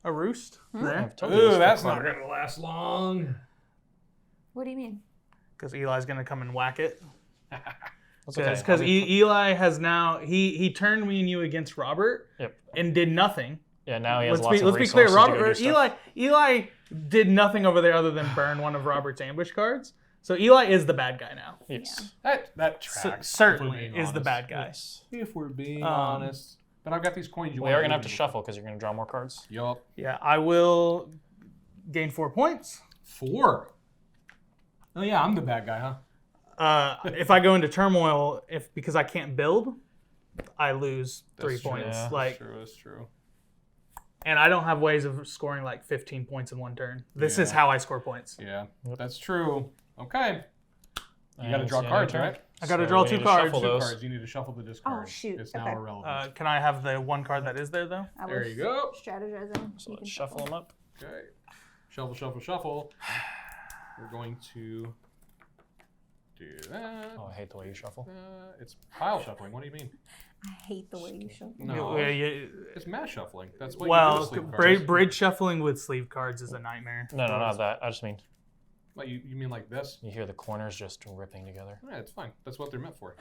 a roost I there have told you this Ooh, that's before. not going to last long. What do you mean? because Eli's going to come and whack it. That's okay. Because I'll be- Eli has now he turned me and you against Robert Yep. and did nothing. Yeah, now he has Let's lots be of clear. resources to go do Robert, stuff. Eli did nothing over there other than burn one of Robert's ambush cards. So Eli is the bad guy now. Yes. That tracks. Certainly if we're being is the honest. bad guy. Yes. If we're being Um, honest. But I've got these coins you We are going to have to shuffle because you're going to draw more cards. Yup. Yeah, I will gain 4 points. 4. Oh yeah, I'm the bad guy, huh? If I go into turmoil, because I can't build, I lose 3 points. Yeah. That's true. And I don't have ways of scoring like 15 points in one turn. This is how I score points. Yeah, that's true. Okay. You got to And draw it's cards, your turn. right? I got to So draw we 2 need to cards. shuffle those. Cards. You need to shuffle the discard. Oh, shoot. It's now Okay. irrelevant. Can I have the one card that is there though? I There was you go. strategizing. So You can let's shuffle them up. Okay. Shuffle. We're going to do that. Oh, I hate the way you shuffle. It's pile shuffling. What do you mean? I hate the way you shuffle. No. Yeah, It's mass shuffling. That's what you well, do with sleeve cards. bridge shuffling with sleeve cards is a nightmare. No, not that. I just mean What, you mean like this? you hear the corners just ripping together. Yeah, it's fine. That's what they're meant for.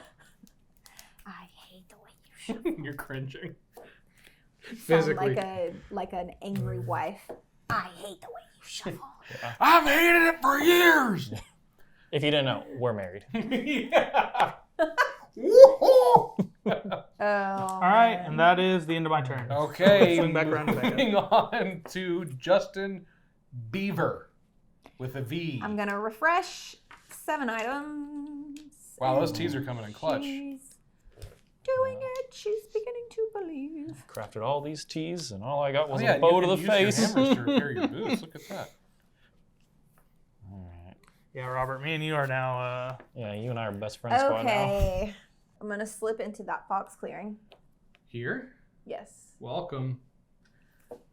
I hate the way you shuffle. You're cringing. Physically. Sound like an angry wife. I hate the way you shuffle. I've hated it for years. If you didn't know, we're married. Yeah. Oh. All right, and that is the end of my turn. Okay. Swing back around to Becca. Moving on to Justin Beaver with a V. I'm gonna refresh 7 items. Wow, those teas are coming in clutch. She's doing it. She's beginning to believe. Crafted all these teas, and all I got was Oh, yeah, a bow you to can the use face. your hammers to repair your boots. Look at that. Alright. Yeah, Robert, me and you are now. Yeah, you and I are best friends squad now. Okay. I'm gonna slip into that fox clearing. Here, Yes. welcome.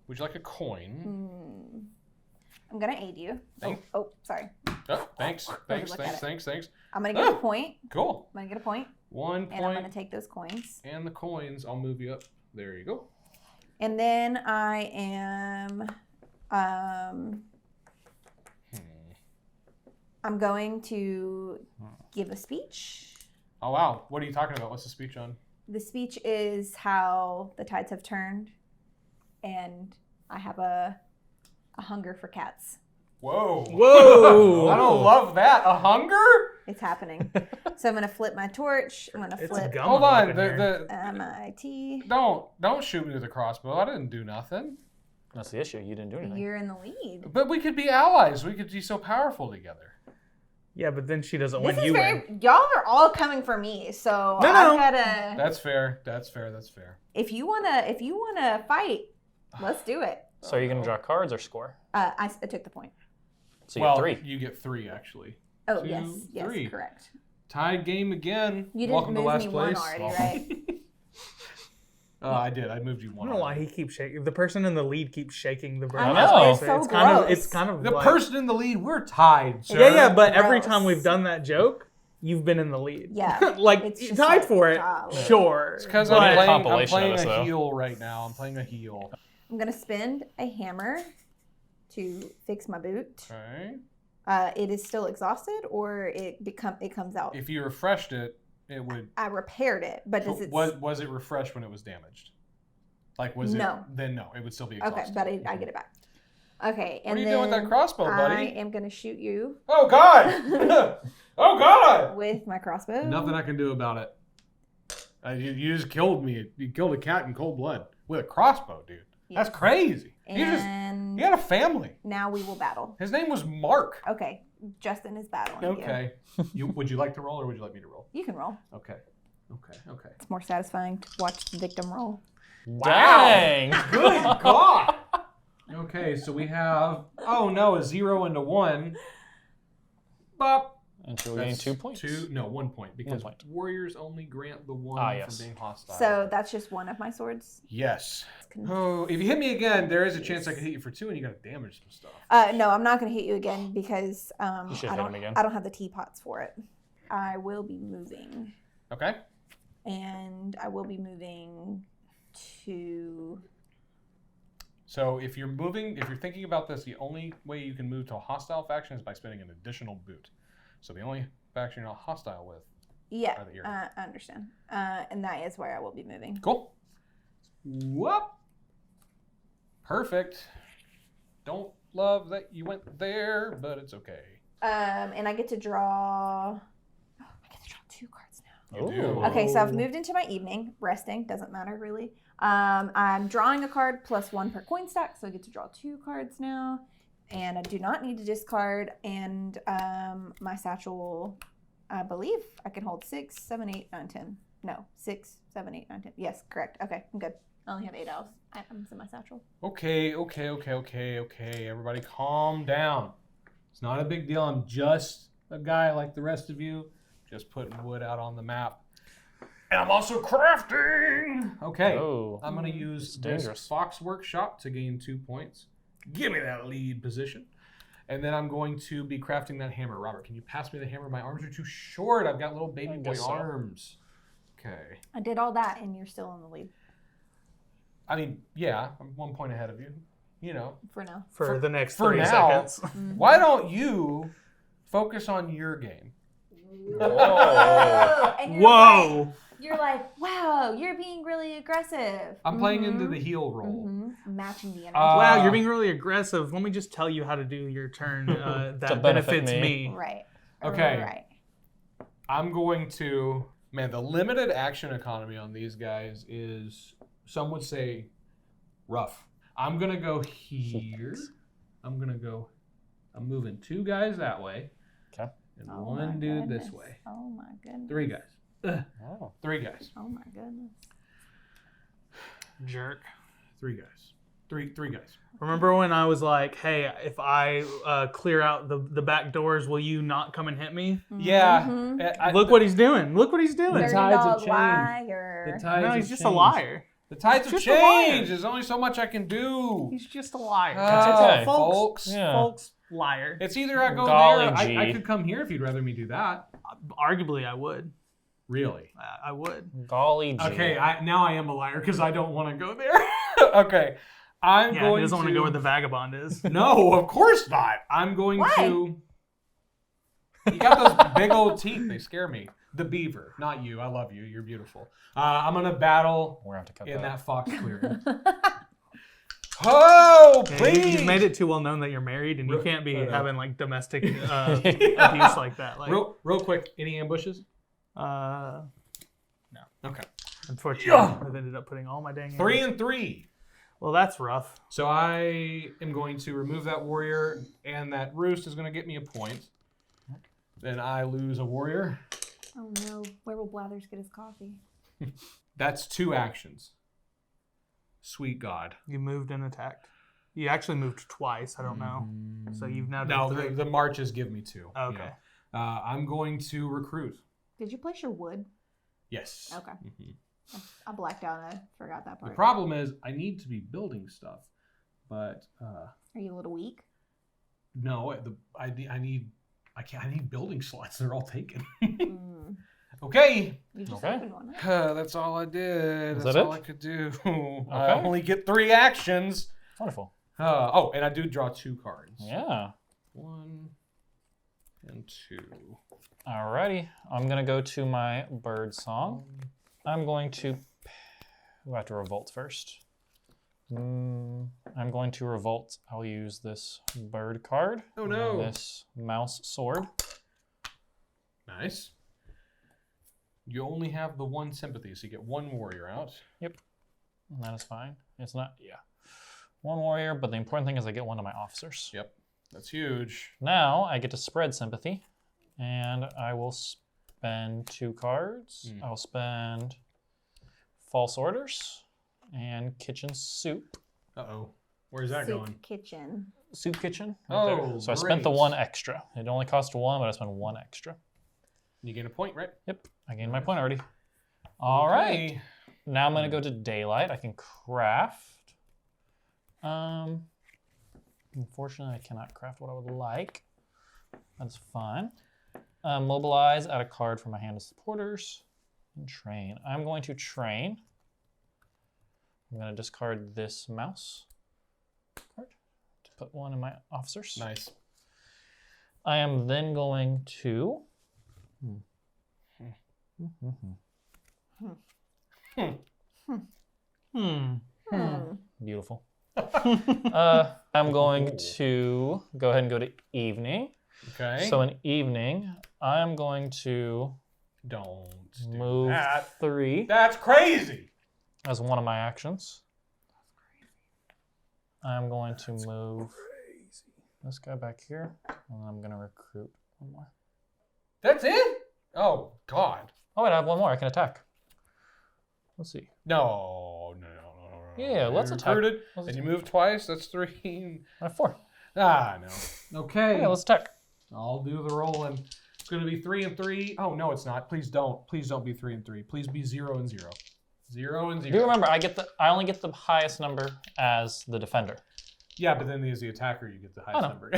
Would you like a coin? I'm gonna aid you. Thank- Oh, sorry. Oh, thanks. look Thanks. at it. I'm gonna get a point. Cool. I'm gonna get a point, 1 and I'm gonna point. take those coins. And the coins, I'll move you up. There you go. And then I am, I'm going to give a speech. Oh, wow. What are you talking about? What's the speech on? The speech is how the tides have turned, and I have a hunger for cats. Whoa. Whoa. I don't love that. A hunger? It's happening. So I'm gonna flip my torch. I'm gonna It's flip gum Hold I'm on. looking here. my tea. Don't shoot me with a crossbow. I didn't do nothing. That's the issue. You didn't do anything. You're in the lead. But we could be allies. We could be so powerful together. Yeah, but then she doesn't This win. is You very. win. Y'all are all coming for me, so No. I've gotta. That's fair. That's fair. If you wanna fight, let's do it. So are you gonna draw cards or score? I took the point. So you get Well, 3. you get 3 actually. Oh 2, yes, 3. correct. Tied game again. You didn't Welcome move to last me place. one already, right? I did. I moved you I one. don't know why he keeps shaking. The person in the lead keeps shaking the brain. I know, it's so it's gross. kind of The like, person in the lead, we're tied, sir. Yeah, but every Gross. time we've done that joke, you've been in the lead. Yeah, like it's you just tied like, for it. golly. Sure. Because But- I'm compilation playing of us, a though. heel right now. I'm playing a heel. I'm gonna spend a hammer to fix my boot. Okay. It is still exhausted, or it comes out. If you refreshed it, it would. I repaired it, but does it? Was it refreshed when it was damaged? Like was No. it? Then no, it would still be Okay, exhausted. but I get it back. Okay, and What are you then doing with that crossbow, I buddy? am gonna shoot you Oh God! Oh God! with my crossbow. Nothing I can do about it. You just killed me. You killed a cat in cold blood with a crossbow, dude. That's crazy. And He had a family. now we will battle. His name was Mark. Okay, Justin is battling you. Okay. Would you like to roll or would you like me to roll? You can roll. Okay. It's more satisfying to watch the victim roll. Dang! Good God. Okay, so we have, oh no, a 0 and a 1. Bop. And she'll gain 2 points. 1 point. Because point. warriors only grant the 1 yes. for being hostile. So that's just one of my swords. Yes. Con- Oh, if you hit me again, there is a chance I could hit you for 2 and you gotta damage some stuff. No, I'm not going to hit you again because You should I hit don't. him again. I don't have the teapots for it. I will be moving, Okay. and I will be moving to. So if you're thinking about this, the only way you can move to a hostile faction is by spending an additional boot. So the only faction you're not hostile with. Yeah, Are the earring. I understand. And that is where I will be moving. Cool. Whoop. Perfect. Don't love that you went there, but it's okay. And I get to draw. Oh, I get to draw 2 cards now. You do. Ooh. Okay, so I've moved into my evening, resting, doesn't matter really. I'm drawing a card plus 1 per coin stack, so I get to draw 2 cards now. And I do not need to discard, and my satchel I believe I can hold 6, 7, 8, 9, 10. No, 6, 7, 8, 9, 10. Yes, correct. Okay, I'm good. I only have 8 items in my satchel. Okay. Everybody calm down. It's not a big deal. I'm just a guy like the rest of you, just putting wood out on the map. And I'm also crafting. Okay. Oh, I'm going to use dangerous. this Fox Workshop to gain 2 points. Give me that lead position. And then I'm going to be crafting that hammer. Robert, can you pass me the hammer? My arms are too short. I've got little baby boy arms. Okay. I did all that, and you're still in the lead I mean, yeah, I'm 1 point ahead of you. You know. for now. For the next for 3 now. seconds. Why don't you focus on your game? Whoa. And Whoa! You're like, wow, you're being really aggressive. I'm playing into the heel roll. Matching the energy. Wow, you're being really aggressive. Let me just tell you how to do your turn that benefit benefits me. me. Right. Okay. Right. I'm going to, man, the limited action economy on these guys is, some would say, rough. I'm going to go here. I'm moving 2 guys that way. Okay. And Oh 1 my dude goodness. this way. Oh my goodness. 3 guys. Oh. 3 guys. Oh my goodness. Jerk. 3 guys. 3 guys. Remember when I was like, hey, if I clear out the back doors, will you not come and hit me? Yeah. Mhm. Look what he's doing. Look what he's doing. The Dirty tides have dog changed. liar. No, he's just a liar. The tides have He's just a liar. changed. There's only so much I can do. He's just a liar. okay. Folks. Yeah. Folks, liar. It's either I go Golly there, gee. I could come here if you'd rather me do that. Arguably, I would. Really? I would. Golly gee. Okay, now I am a liar because I don't want to go there. Okay, I'm Yeah, going he doesn't want to to go where the vagabond is. No, of course not. I'm going Why? to. You got those big old teeth. They scare me. The beaver, not you. I love you. You're beautiful. I'm gonna battle We're going to have to cut in that. that fox clearing. Oh, Yeah, please! You've made it too well known that you're married, and you Real- can't be I know. having like domestic abuse like that. Like, Real quick. Any ambushes? no. Okay. Unfortunately, I've ended up putting all my dang. 3 and 3. Well, that's rough. So I am going to remove that warrior, and that roost is going to get me a point. Then I lose a warrior. Oh no. Where will Blathers get his coffee? That's 2 actions. Sweet God. You moved and attacked. You actually moved twice. I don't know. So you've now No, done 3. the marches give me 2. Okay. Yeah. I'm going to recruit. Did you place your wood? Yes. Okay. Mhm. I blacked out. I forgot that The part. problem is I need to be building stuff, but Are you a little weak? no, I need building slots. They're all taken. Mm. Okay. You just Okay. opened one. Huh? That's all I did. Is That's that all it? I could do. I only get 3 actions. Wonderful. And I do draw 2 cards. Yeah. 1 and 2. Alrighty. I'm going to go to my bird song. I'm going to... Who have to revolt first? I'm going to revolt. I'll use this bird card. Oh, no. And this mouse sword. Nice. You only have the 1 sympathy, so you get 1 warrior out. Yep. And that is fine. It's not... Yeah. 1 warrior, but the important thing is I get 1 of my officers. Yep. That's huge. Now I get to spread sympathy, and I will spend 2 cards. I'll spend false orders and kitchen soup. Uh-oh. Where's that Soup going? kitchen. Soup kitchen. Oh, So I spent the great. 1 extra. It only cost 1, but I spent 1 extra. You gain a point, right? Yep, I gained my point already. All right. Okay. Now I'm gonna go to daylight. I can craft. Unfortunately, I cannot craft what I would like. That's fine. Mobilize, add a card from my hand of supporters, and train. I'm going to train. I'm going to discard this mouse card to put 1 in my officers. Nice. I am then going to... Beautiful. I'm going to go ahead and go to evening. Okay. So in evening, I'm going to Don't do move that. 3 That's crazy. as one of my actions. I'm going to move this guy back here, and I'm going to recruit 1 more. That's it? Oh, God. Oh, wait, I have one more. I can attack. Let's see. No. Yeah, let's You're attack. recruited, Let's and you attack. move twice. That's 3. I have 4. No. Okay. Yeah, let's attack. I'll do the rolling. It's going to be 3 and 3. Oh, no, it's not. Please don't. Please don't be 3 and 3. Please be 0 and 0. 0 and 0. Do remember, I only get the highest number as the defender. Yeah, but then as the attacker, you get the highest know. number.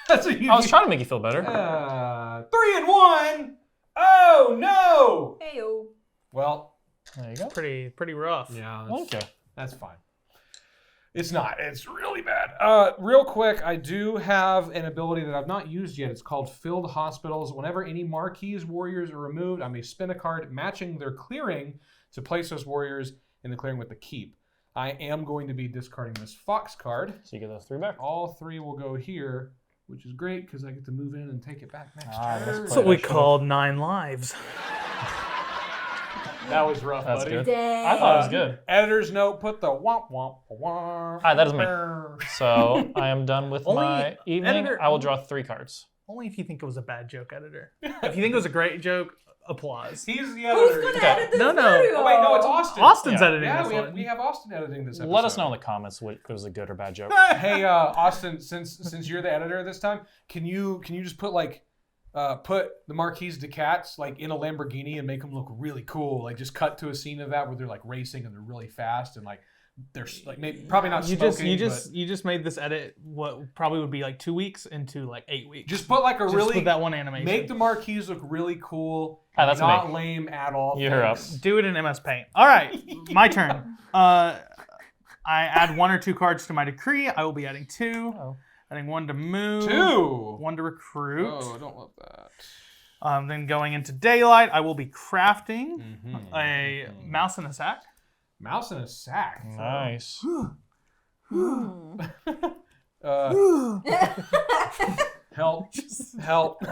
That's what you I was trying to make you feel better. 3 and 1. Oh, no. Heyo. Well, There you go. Pretty rough. yeah, Thank you. that's fine. It's not. It's really bad. Real quick, I do have an ability that I've not used yet. It's called Filled Hospitals. Whenever any Marquise warriors are removed, I may spin a card matching their clearing to place those warriors in the clearing with the keep. I am going to be discarding this Fox card. So you get those 3 back. All 3 will go here, which is great because I get to move in and take it back next That's turn. That's what we called 9 lives. That was rough, That's buddy. good. Dang. I thought it was good. Editor's note, put the womp womp womp. Hi, that is me. So I am done with Only my evening. editor- I will draw 3 cards. Only if you think it was a bad joke, editor. If you think it was a great joke, applause. He's the Who's editor. gonna edit this No. video? Oh, wait, no, it's Austin. Austin's Yeah. editing Yeah, this one. we have Austin editing this episode. Let us know in the comments what was a good or bad joke. Hey, Austin, since you're the editor this time, can you just put put the Marquise de Cats like in a Lamborghini and make them look really cool? Like just cut to a scene of that where they're like racing and they're really fast and like they're like maybe probably not You smoking. just made this edit what probably would be like 2 weeks into like 8 weeks. Just put like a Just really put that one animation. make the Marquise look really cool. Hi, that's not me. lame at all. You're up. Thanks. Do it in MS Paint. All right, my turn. I add 1 or 2 cards to my decree. I will be adding 2. Oh. Adding 1 to move. 2. 1 to recruit. Oh, I don't love that. Then going into daylight, I will be crafting Mm-hmm. a mouse in a sack. Mouse in a sack. Nice. Help.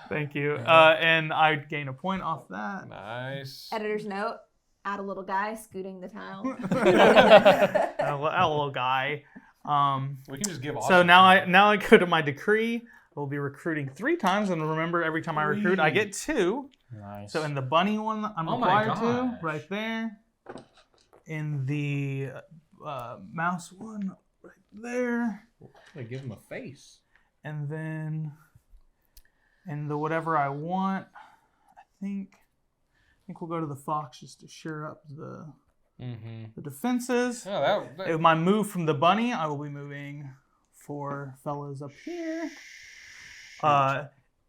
Thank you. And I gain a point off that. Nice. Editor's note: add a little guy scooting the tile. A little guy. We can just give So Austin now I go to my decree. We'll be recruiting 3 times, and remember, every time I recruit, I get 2. Nice. So in the bunny one, I'm Oh my required to gosh. right there. In the mouse one, right there, I give him a face. and then in the whatever I want, I think we'll go to the fox just to shore up the defenses. Oh, If my move from the bunny, I will be moving 4 fellas up here.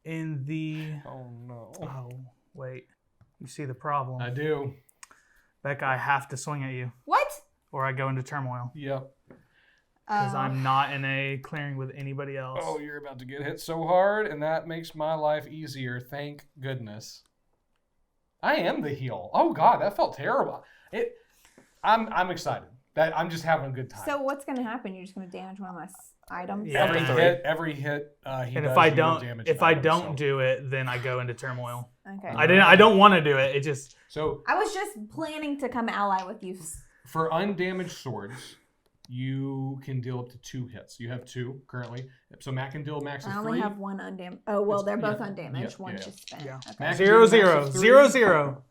In the oh no. oh wait, you see the problem, I do. Becca. I have to swing at you, What? or I go into turmoil Yep. because I'm not in a clearing with anybody else. Oh, you're about to get hit so hard, and that makes my life easier. Thank goodness. I am the heel. Oh God, that felt terrible. I'm excited. I'm just having a good time. So what's gonna happen? You're just gonna damage one of my items? Yeah. every hit, he and does, if I you will don't, damage if an I item, don't so. do it, then I go into turmoil. Okay. I don't want to do it. It just So I was just planning to come ally with you. for undamaged swords, you can deal up to 2 hits. You have 2 currently. So Matt can deal a max of I 3. only have 1 undamaged. Oh well, they're both Yeah, undamaged. yeah, One's yeah. just spent. Yeah. Okay. Max- 0 do a max 0 of 0 3. 0.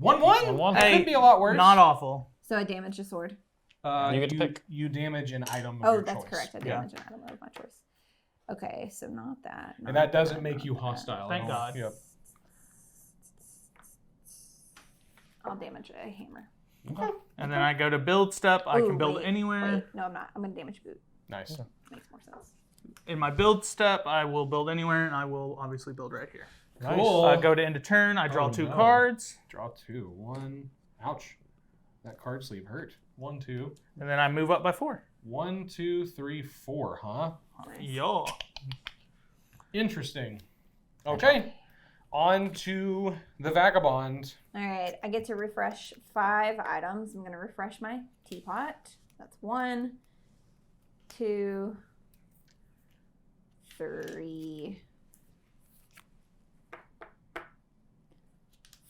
1-1? 1-1. That Hey, could be a lot worse. Not awful. So I damage the sword. You get to pick. You damage an item of Oh, your that's choice. correct. I Yeah. damage an item of my choice. Okay, so not that. And not that doesn't that, make not you that. hostile. Thank at all. God. Yep. I'll damage a hammer. And then I go to build step. I Ooh, can build wait, anywhere. Wait, no, I'm not. I'm gonna damage boot. Nice. Makes more sense. In my build step, I will build anywhere, and I will obviously build right here. Cool. I go to end of turn. I draw Oh, 2 no. cards, Draw 2. 1. Ouch. That card sleeve hurt. 1, 2. and then I move up by 4. 1, 2, 3, 4, huh? Yo. Interesting. Okay. On to the Vagabond. All right, I get to refresh 5 items. I'm gonna refresh my teapot. That's 1, 2, 3,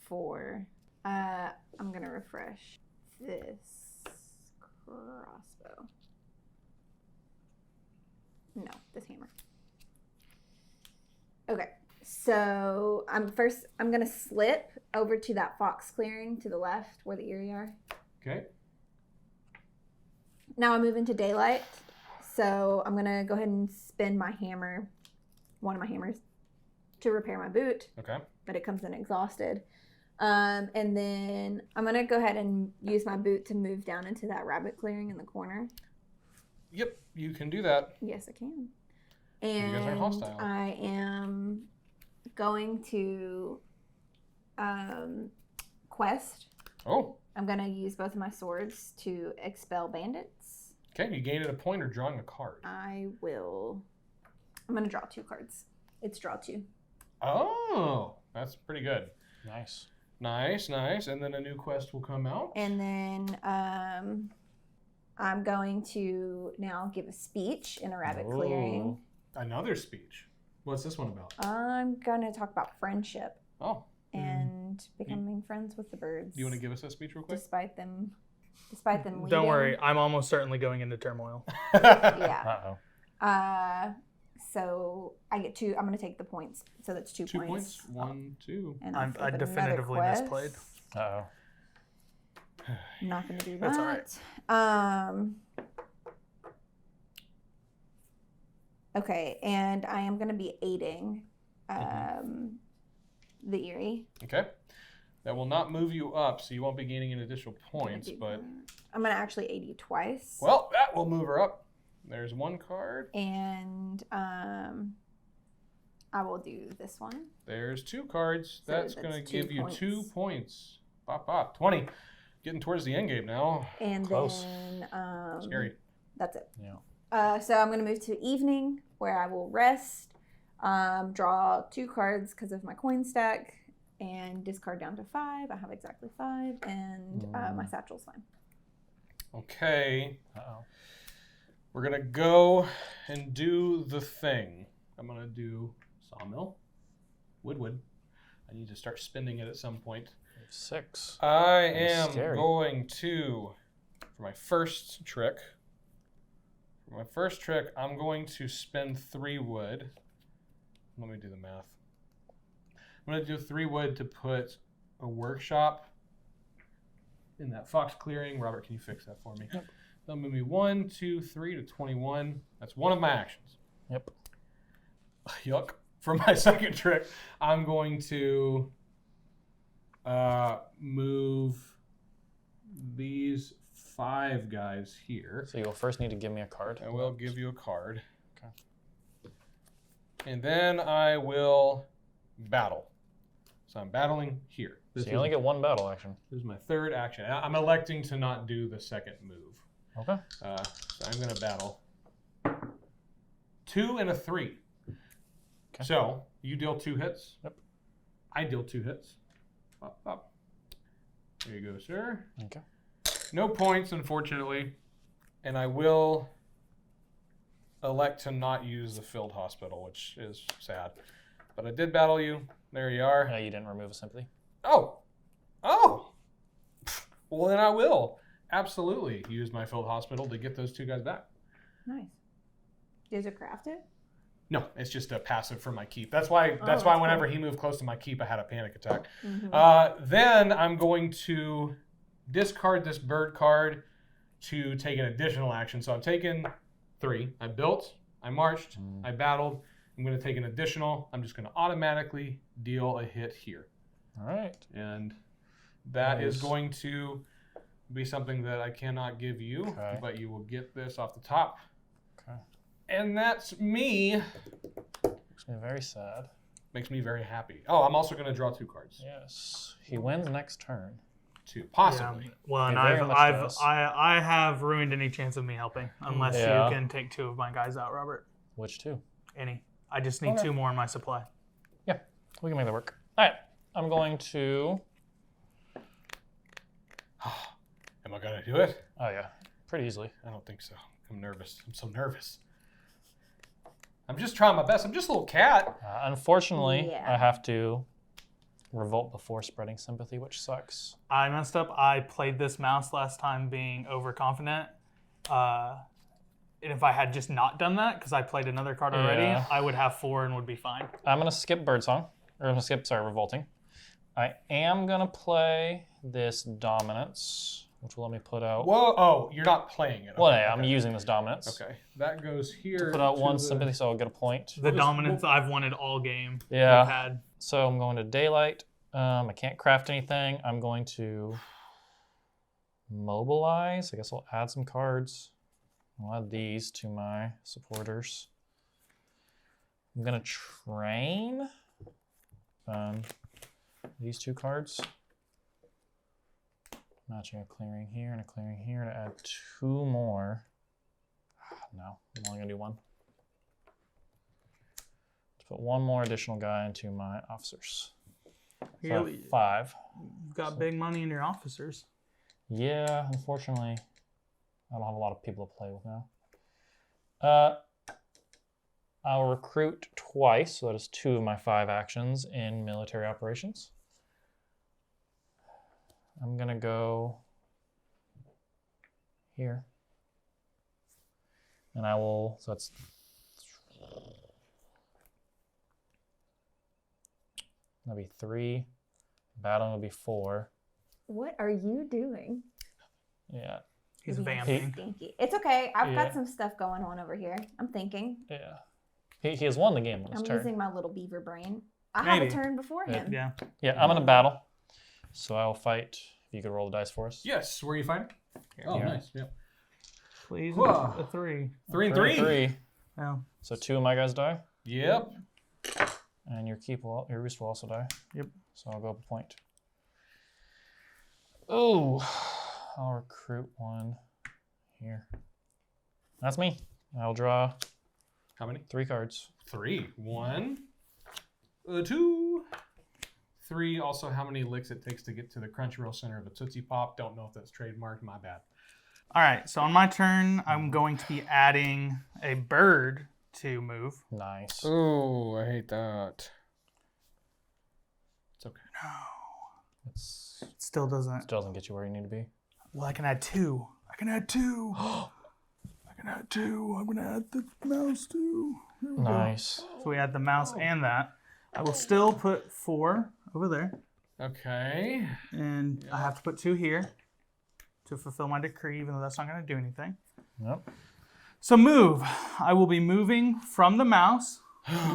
4. I'm gonna refresh this crossbow. No, this hammer. Okay, So I'm gonna slip over to that fox clearing to the left where the Eerie are. Okay. Now I move into daylight. So I'm gonna go ahead and spin my hammer, one of my hammers, to repair my boot. Okay. But it comes in exhausted. And then I'm gonna go ahead and use my boot to move down into that rabbit clearing in the corner. Yep, you can do that. Yes, I can. And you guys are hostile. I am going to quest. Oh. I'm gonna use both of my swords to expel bandits. Okay, you gained a point or drawing a card. I'm gonna draw 2 cards. It's draw 2. Oh, that's pretty good. Nice. Nice, nice. And then a new quest will come out. And then I'm going to now give a speech in a rabbit clearing. Another speech. What's this one about? I'm gonna talk about friendship Oh. and becoming friends with the birds. Do you want to give us that speech real quick? Despite them leaving. Don't worry, I'm almost certainly going into turmoil. Yeah. Uh-oh. So I get 2. I'm gonna take the points. So that's 2 2 points. points. 1, 2. And I flip another definitively quest. misplayed. Uh-oh. I'm not gonna do that. That's all right. Okay, and I am gonna be aiding the Eerie. Okay. That will not move you up, so you won't be gaining any additional points, but... I'm gonna actually aid you twice. Well, that will move her up. There's 1 card. And I will do this one. There's 2 cards. So That's going to that's 2 give you points. 2 points. Bop, bop. 20. Getting towards the end game now. And Close. then Scary. that's it. Yeah. So I'm gonna move to evening where I will rest, draw 2 cards because of my coin stack, and discard down to 5. I have exactly 5, and my satchel's fine. Okay. Uh-oh. We're going to go and do the thing. I'm going to do sawmill. Wood. I need to start spending it at some point. 6. I That's am scary. going to, for my first trick, I'm going to spend 3 wood. Let me do the math. I'm going to do 3 wood to put a workshop in that fox clearing. Robert, can you fix that for me? Yep. That'll move me 1, 2, 3 to 21. That's one of my actions. Yep. Yuck. For my second trick, I'm going to move these 5 guys here. So you'll first need to give me a card. I will give you a card. Okay. And then I will battle. So I'm battling here. So you only get 1 battle action. This is my 3rd action. I'm electing to not do the second move. Okay. So I'm going to battle 2 and a 3. Okay. So you deal 2 hits. Yep. I deal 2 hits. Up, up. There you go, sir. Okay. No points, unfortunately. And I will elect to not use the field hospital, which is sad. But I did battle you. There you are. You didn't remove a sympathy. Oh. Well, then I will absolutely use my field hospital to get those 2 guys back. Nice. Is it crafted? No, it's just a passive for my keep. That's why that's whenever cool. he moved close to my keep, I had a panic attack. Mm-hmm. Then I'm going to discard this bird card to take an additional action. So I'm taking 3. I built, I marched, I battled. I'm going to take an additional. I'm just going to automatically deal a hit here. All right. And that is Nice. going to be something that I cannot give you, Okay. but you will get this off the top. Okay. And that's me. Makes me very sad. Makes me very happy. Oh, I'm also going to draw 2 cards. Yes. He wins next turn. 2, possibly. Yeah. Well, and He very much does. I have ruined any chance of me helping unless Yeah. you can take 2 of my guys out, Robert. Which 2? Any. I just need Okay. 2 more in my supply. Yeah. We can make that work. All right. I'm going to... Am I going to do it? Oh, yeah. Pretty easily. I don't think so. I'm nervous. I'm so nervous. I'm just trying my best. I'm just a little cat. Unfortunately, Yeah. I have to revolt before spreading sympathy, which sucks. I messed up. I played this mouse last time being overconfident. if I had just not done that, because I played another card already, Yeah. I would have 4 and would be fine. I'm gonna skip Birdsong. Or I'm gonna skip, revolting. I am gonna play this Dominance, which will let me put out. Whoa! Oh, you're not playing it. Well, Okay, yeah, I'm okay. using this Dominance. Okay, that goes here. Put out to one the- sympathy, so I'll get a point. The dominance I've wanted all game. Yeah. We've had. So I'm going to Daylight. I can't craft anything. I'm going to mobilize. I guess I'll add some cards. I'll add these to my supporters. I'm gonna train these 2 cards. Matching a clearing here and a clearing here to add 2 more. No, I'm only gonna do 1. Let's put 1 more additional guy into my officers. So I have 5. You've got big money in your officers. Yeah, unfortunately, I don't have a lot of people to play with now. I'll recruit twice, so that is 2 of my 5 actions in military operations. I'm gonna go here. And I will, so that's that'll be 3. Battling will be 4. What are you doing? Yeah. He's Being vamping. Stinky. It's okay. I've Yeah. got some stuff going on over here. I'm thinking. Yeah. He has won the game on his I'm turn. using my little beaver brain. I have Maybe. a turn before him. Yeah. Yeah, I'm gonna battle. So I will fight. If you could roll the dice for us. Yes. Where are you fighting? Oh, Here. nice. Yep. Please, Whoa. a 3. 3 and 3. 3. Oh. So 2 of my guys die, Yep. and your roost will also die. Yep. So I'll go up a point. Oh, I'll recruit 1 here. That's me. I'll draw How many? 3 cards. 3. 1. 2. 3. Also, how many licks it takes to get to the Crunchyroll center of a Tootsie Pop. Don't know if that's trademarked. My bad. All right, so on my turn, I'm going to be adding a bird to move. Nice. Oh, I hate that. It's okay. It's, It still doesn't. doesn't get you where you need to be. Well, I can add 2. I can add 2. I can add 2. I'm going to add the mouse too. There we go. Nice. So we add the mouse and that. I will still put 4 over there. Okay. And I have to put 2 here to fulfill my decree, even though that's not going to do anything. Yep. So move. I will be moving from the mouse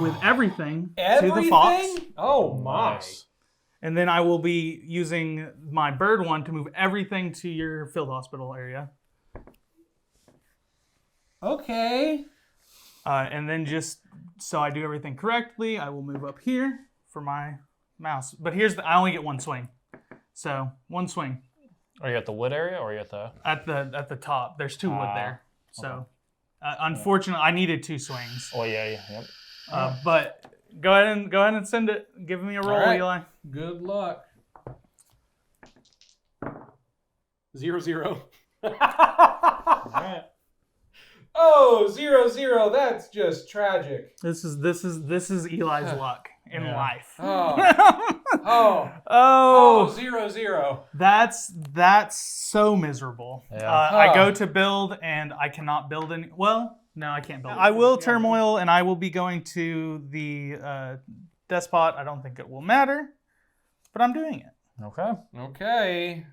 with everything to the fox. Oh my. Nice. And then I will be using my bird one to move everything to your field hospital area. Okay. And then just so I do everything correctly, I will move up here for my mouse. But I only get 1 swing. So 1 swing Are you at the wood area or are you at the? at the top. There's 2 wood Ah, there. So unfortunately, I needed 2 swings. Oh yeah. Yep. But go ahead and send it. Give me a roll, All right. Eli. Good luck. 0-0. All right. Oh, 0-0. That's just tragic. This is Eli's luck in Yeah. life. Oh. Oh, 0-0. that's so miserable. Yeah. I go to build and I cannot build any. Well, no, I can't build. I will turmoil and I will be going to the despot. I don't think it will matter, but I'm doing it. Okay. Okay.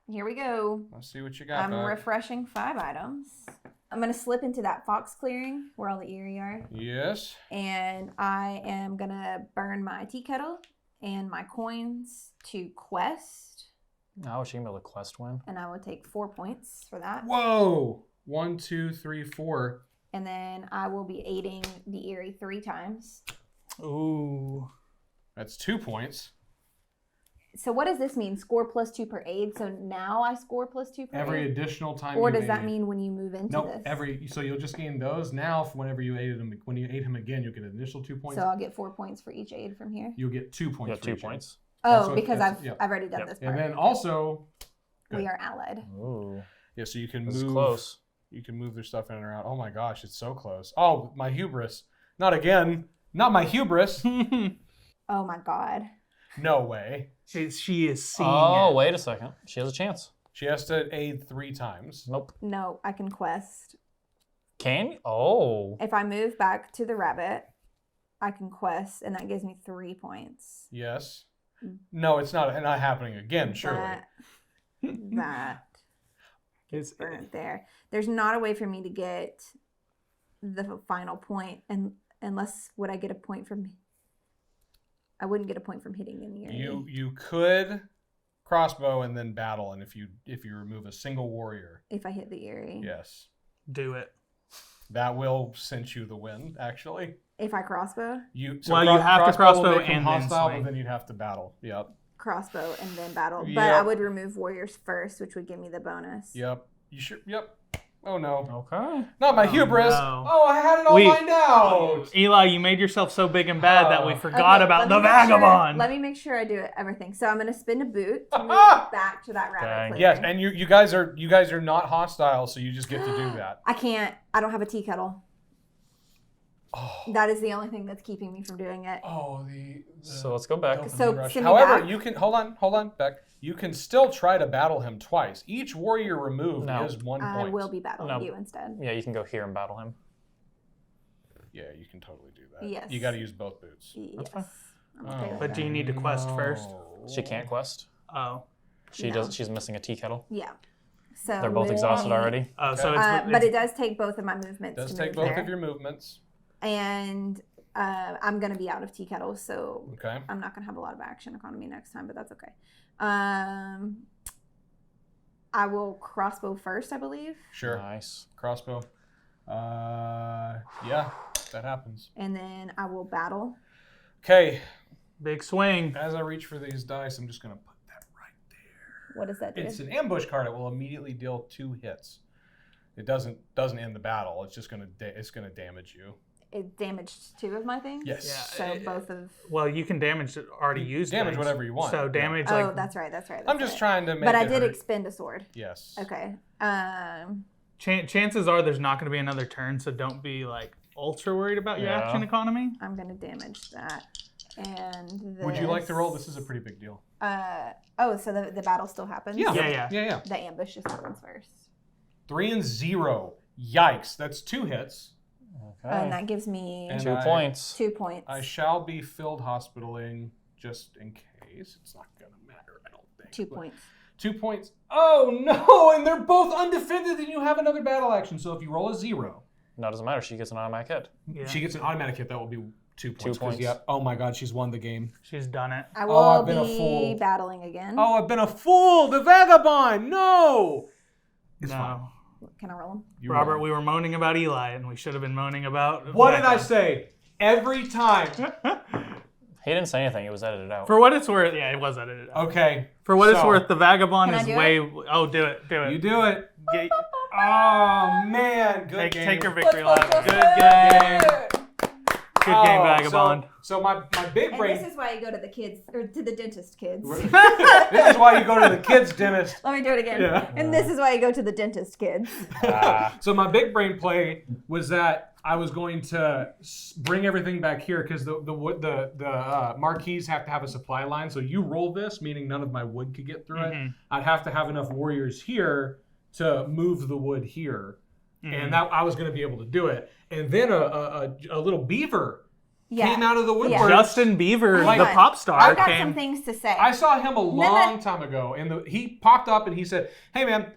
Here we go. Let's see what you got. I'm bud. refreshing 5 items. I'm going to slip into that fox clearing where all the eerie are. Yes. And I am going to burn my tea kettle and my coins to quest. I wish you can be able to quest win. And I will take 4 points for that. Whoa. 1, 2, 3, 4. And then I will be aiding the eerie 3 times. Ooh. That's 2 points. So what does this mean? Score +2 per aid. So now I score +2 per Every aid? additional time. Or you does that aid. mean when you move into Nope. this? So you'll just gain those now. Whenever you aided him, when you aid him again, you'll get an initial 2 points. So I'll get 4 points for each aid from here. You'll get 2 You points. got for 2 each aid. points. That's Oh, what- because that's- I've yeah. already done Yep. this part. And then also, We are allied. Ooh. yeah, so you can This is move. close. You can move their stuff in and out. Oh my gosh, it's so close. Oh, my hubris. Not again. Not my hubris. Oh my god. No way. she is seeing Oh, it. wait a second. She has a chance. She has to aid 3 times. Nope. No, I can quest Can you? Oh. If I move back to the rabbit, I can quest, and that gives me 3 points. Yes. No, it's not happening again, surely. That gets burnt there. There's not a way for me to get the final point, and unless would I get a point from? I wouldn't get a point from hitting in the area. You could crossbow and then battle, and if you remove a single warrior. If I hit the area. Yes. Do it. That will cinch you the win, actually. If I crossbow? You have to crossbow will make him and then hostile, swing. but then you'd have to battle. Yep. Crossbow and then battle. But Yep. I would remove warriors first, which would give me the bonus. Yep. You sure? Yep. Oh no. Okay. Not my hubris. no. Oh, I had it all lined out. Eli, you made yourself so big and bad that we forgot Okay, about let the me make sure- vagabond. let me make sure I do everything. So I'm going to spin a boot to move back to that rabbit Dang. clearing. Yes, and you guys are not hostile, so you just get to do that. I can't. I don't have a tea kettle. Oh. That is the only thing that's keeping me from doing it. Oh, the So let's go back. dopamine So, rush. send me However, back. you can hold on, Beck. You can still try to battle him twice. Each warrior removed No. is 1 I point. will be battling No. you instead. Yeah, you can go here and battle him. Yeah, you can totally do that. Yes. You got to use both boots. Yes. fine. I'm okay with But that. do you need to quest first? She can't quest. Oh. No. She's missing a tea kettle. Yeah. So They're both exhausted already. Oh, so Okay. it's, but it does take both of my movements. Does to take move both there. of your movements. And I'm going to be out of tea kettles, so Okay. I'm not going to have a lot of action economy next time, but that's okay. I will crossbow first, I believe. Sure. Nice. Crossbow. Yeah, that happens. And then I will battle. Okay. big swing. As I reach for these dice, I'm just gonna put that right there. What does that do? It's an ambush card. It will immediately deal 2 hits. It doesn't end the battle. It's just gonna damage you. It damaged 2 of my things? Yes. Yeah. So both of... Well, you can damage already used Damage things. whatever you want. So Yeah. damage Oh, like that's right. I'm just trying to make But I it did hurt. expend a sword. Yes. Okay. chances are there's not going to be another turn, so don't be like ultra worried about your Yeah. action economy. I'm going to damage that. And this... Would you like to roll? This is a pretty big deal. So the battle still happens? Yeah. The ambush just happens first. 3 and 0. Yikes. That's 2 hits. Okay. And that gives me And 2 points. 2 points. I shall be filled hospitaling just in case. It's not going to matter, I don't think. 2 But points. 2 points. Oh, no. And they're both undefended, and you have another battle action. So if you roll a 0, No, it doesn't matter. She gets an automatic hit. Yeah. she gets an automatic hit. That will be 2 points. 2 points. Yeah. Oh, my God. She's won the game. She's done it. I will I've been a be fool. battling again. Oh, I've been a fool. The vagabond. No. It's no. fine. Can I roll them? You Robert, won. we were moaning about Eli, and we should have been moaning about What did Becca. I say? Every time. He didn't say anything. It was edited out. For what it's worth, yeah, it was edited out. Okay. For what it's so, worth, the vagabond Can I is do way. Oh, do it. You do it. Get- Oh, man. Good game. take your victory lap. Good game. Good game, Oh, vagabond. So my big And brain. this is why you go to the kids, or to the dentist kids. This is why you go to the kids' dentist. Let me do it again. Yeah. And this is why you go to the dentist kids. So my big brain play was that I was going to bring everything back here because the marquees have to have a supply line. So you roll this, meaning none of my wood could get through it. I'd have to have enough warriors here to move the wood here, and that I was going to be able to do it. And then a little beaver came out of the woodwork. Justin Bieber, Hang the on. pop star, I've got came. some things to say. I saw him a long time ago, and he popped up and he said, "Hey man,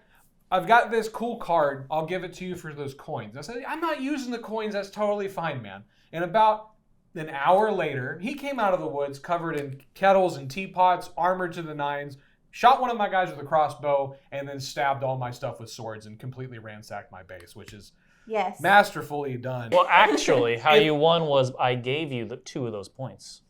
I've got this cool card. I'll give it to you for those coins." I said, "I'm not using the coins. That's totally fine, man." And about an hour later, he came out of the woods covered in kettles and teapots, armored to the nines, shot one of my guys with a crossbow, and then stabbed all my stuff with swords and completely ransacked my base, which is Yes. masterfully done. Well, actually, how you won was I gave you the 2 of those points.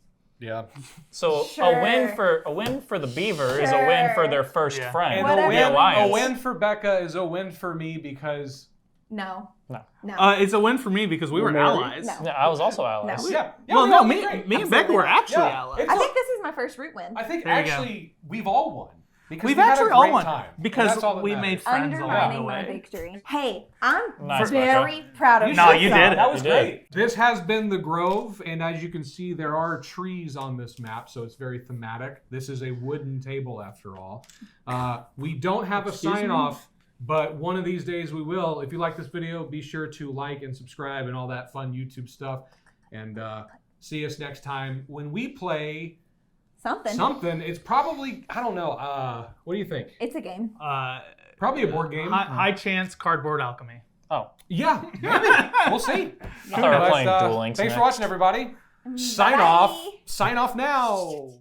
Yeah. So Sure. a win for the beaver is a win for their first Yeah. friend. And Whatever. the a alliance. win for Becca is a win for me because No. No. No. It's a win for me because we were married? allies. No. Yeah, I was also allies. No. yeah. Well, we no, all me, did great. me and Becca were actually Yeah. allies. It's- I think this is my first root win. I think There you go. actually we've all won. Because We've we had a actually all great won time. And because that's all that we matters. made friends along the Undermining my way. victory. Hey, I'm Nice, very proud of No, you. you did it. That was You did. great. This has been the Grove, and as you can see, there are trees on this map, so it's very thematic. This is a wooden table, after all. We don't have a sign-off But one of these days we will. If you like this video, be sure to like and subscribe and all that fun YouTube stuff. And see us next time when we play something. It's probably, I don't know. What do you think? It's a game. Probably a board game. High chance cardboard alchemy. Oh. Yeah, maybe. We'll see. I thought we were playing Duel Links. Thanks for watching, everybody. Sign off now.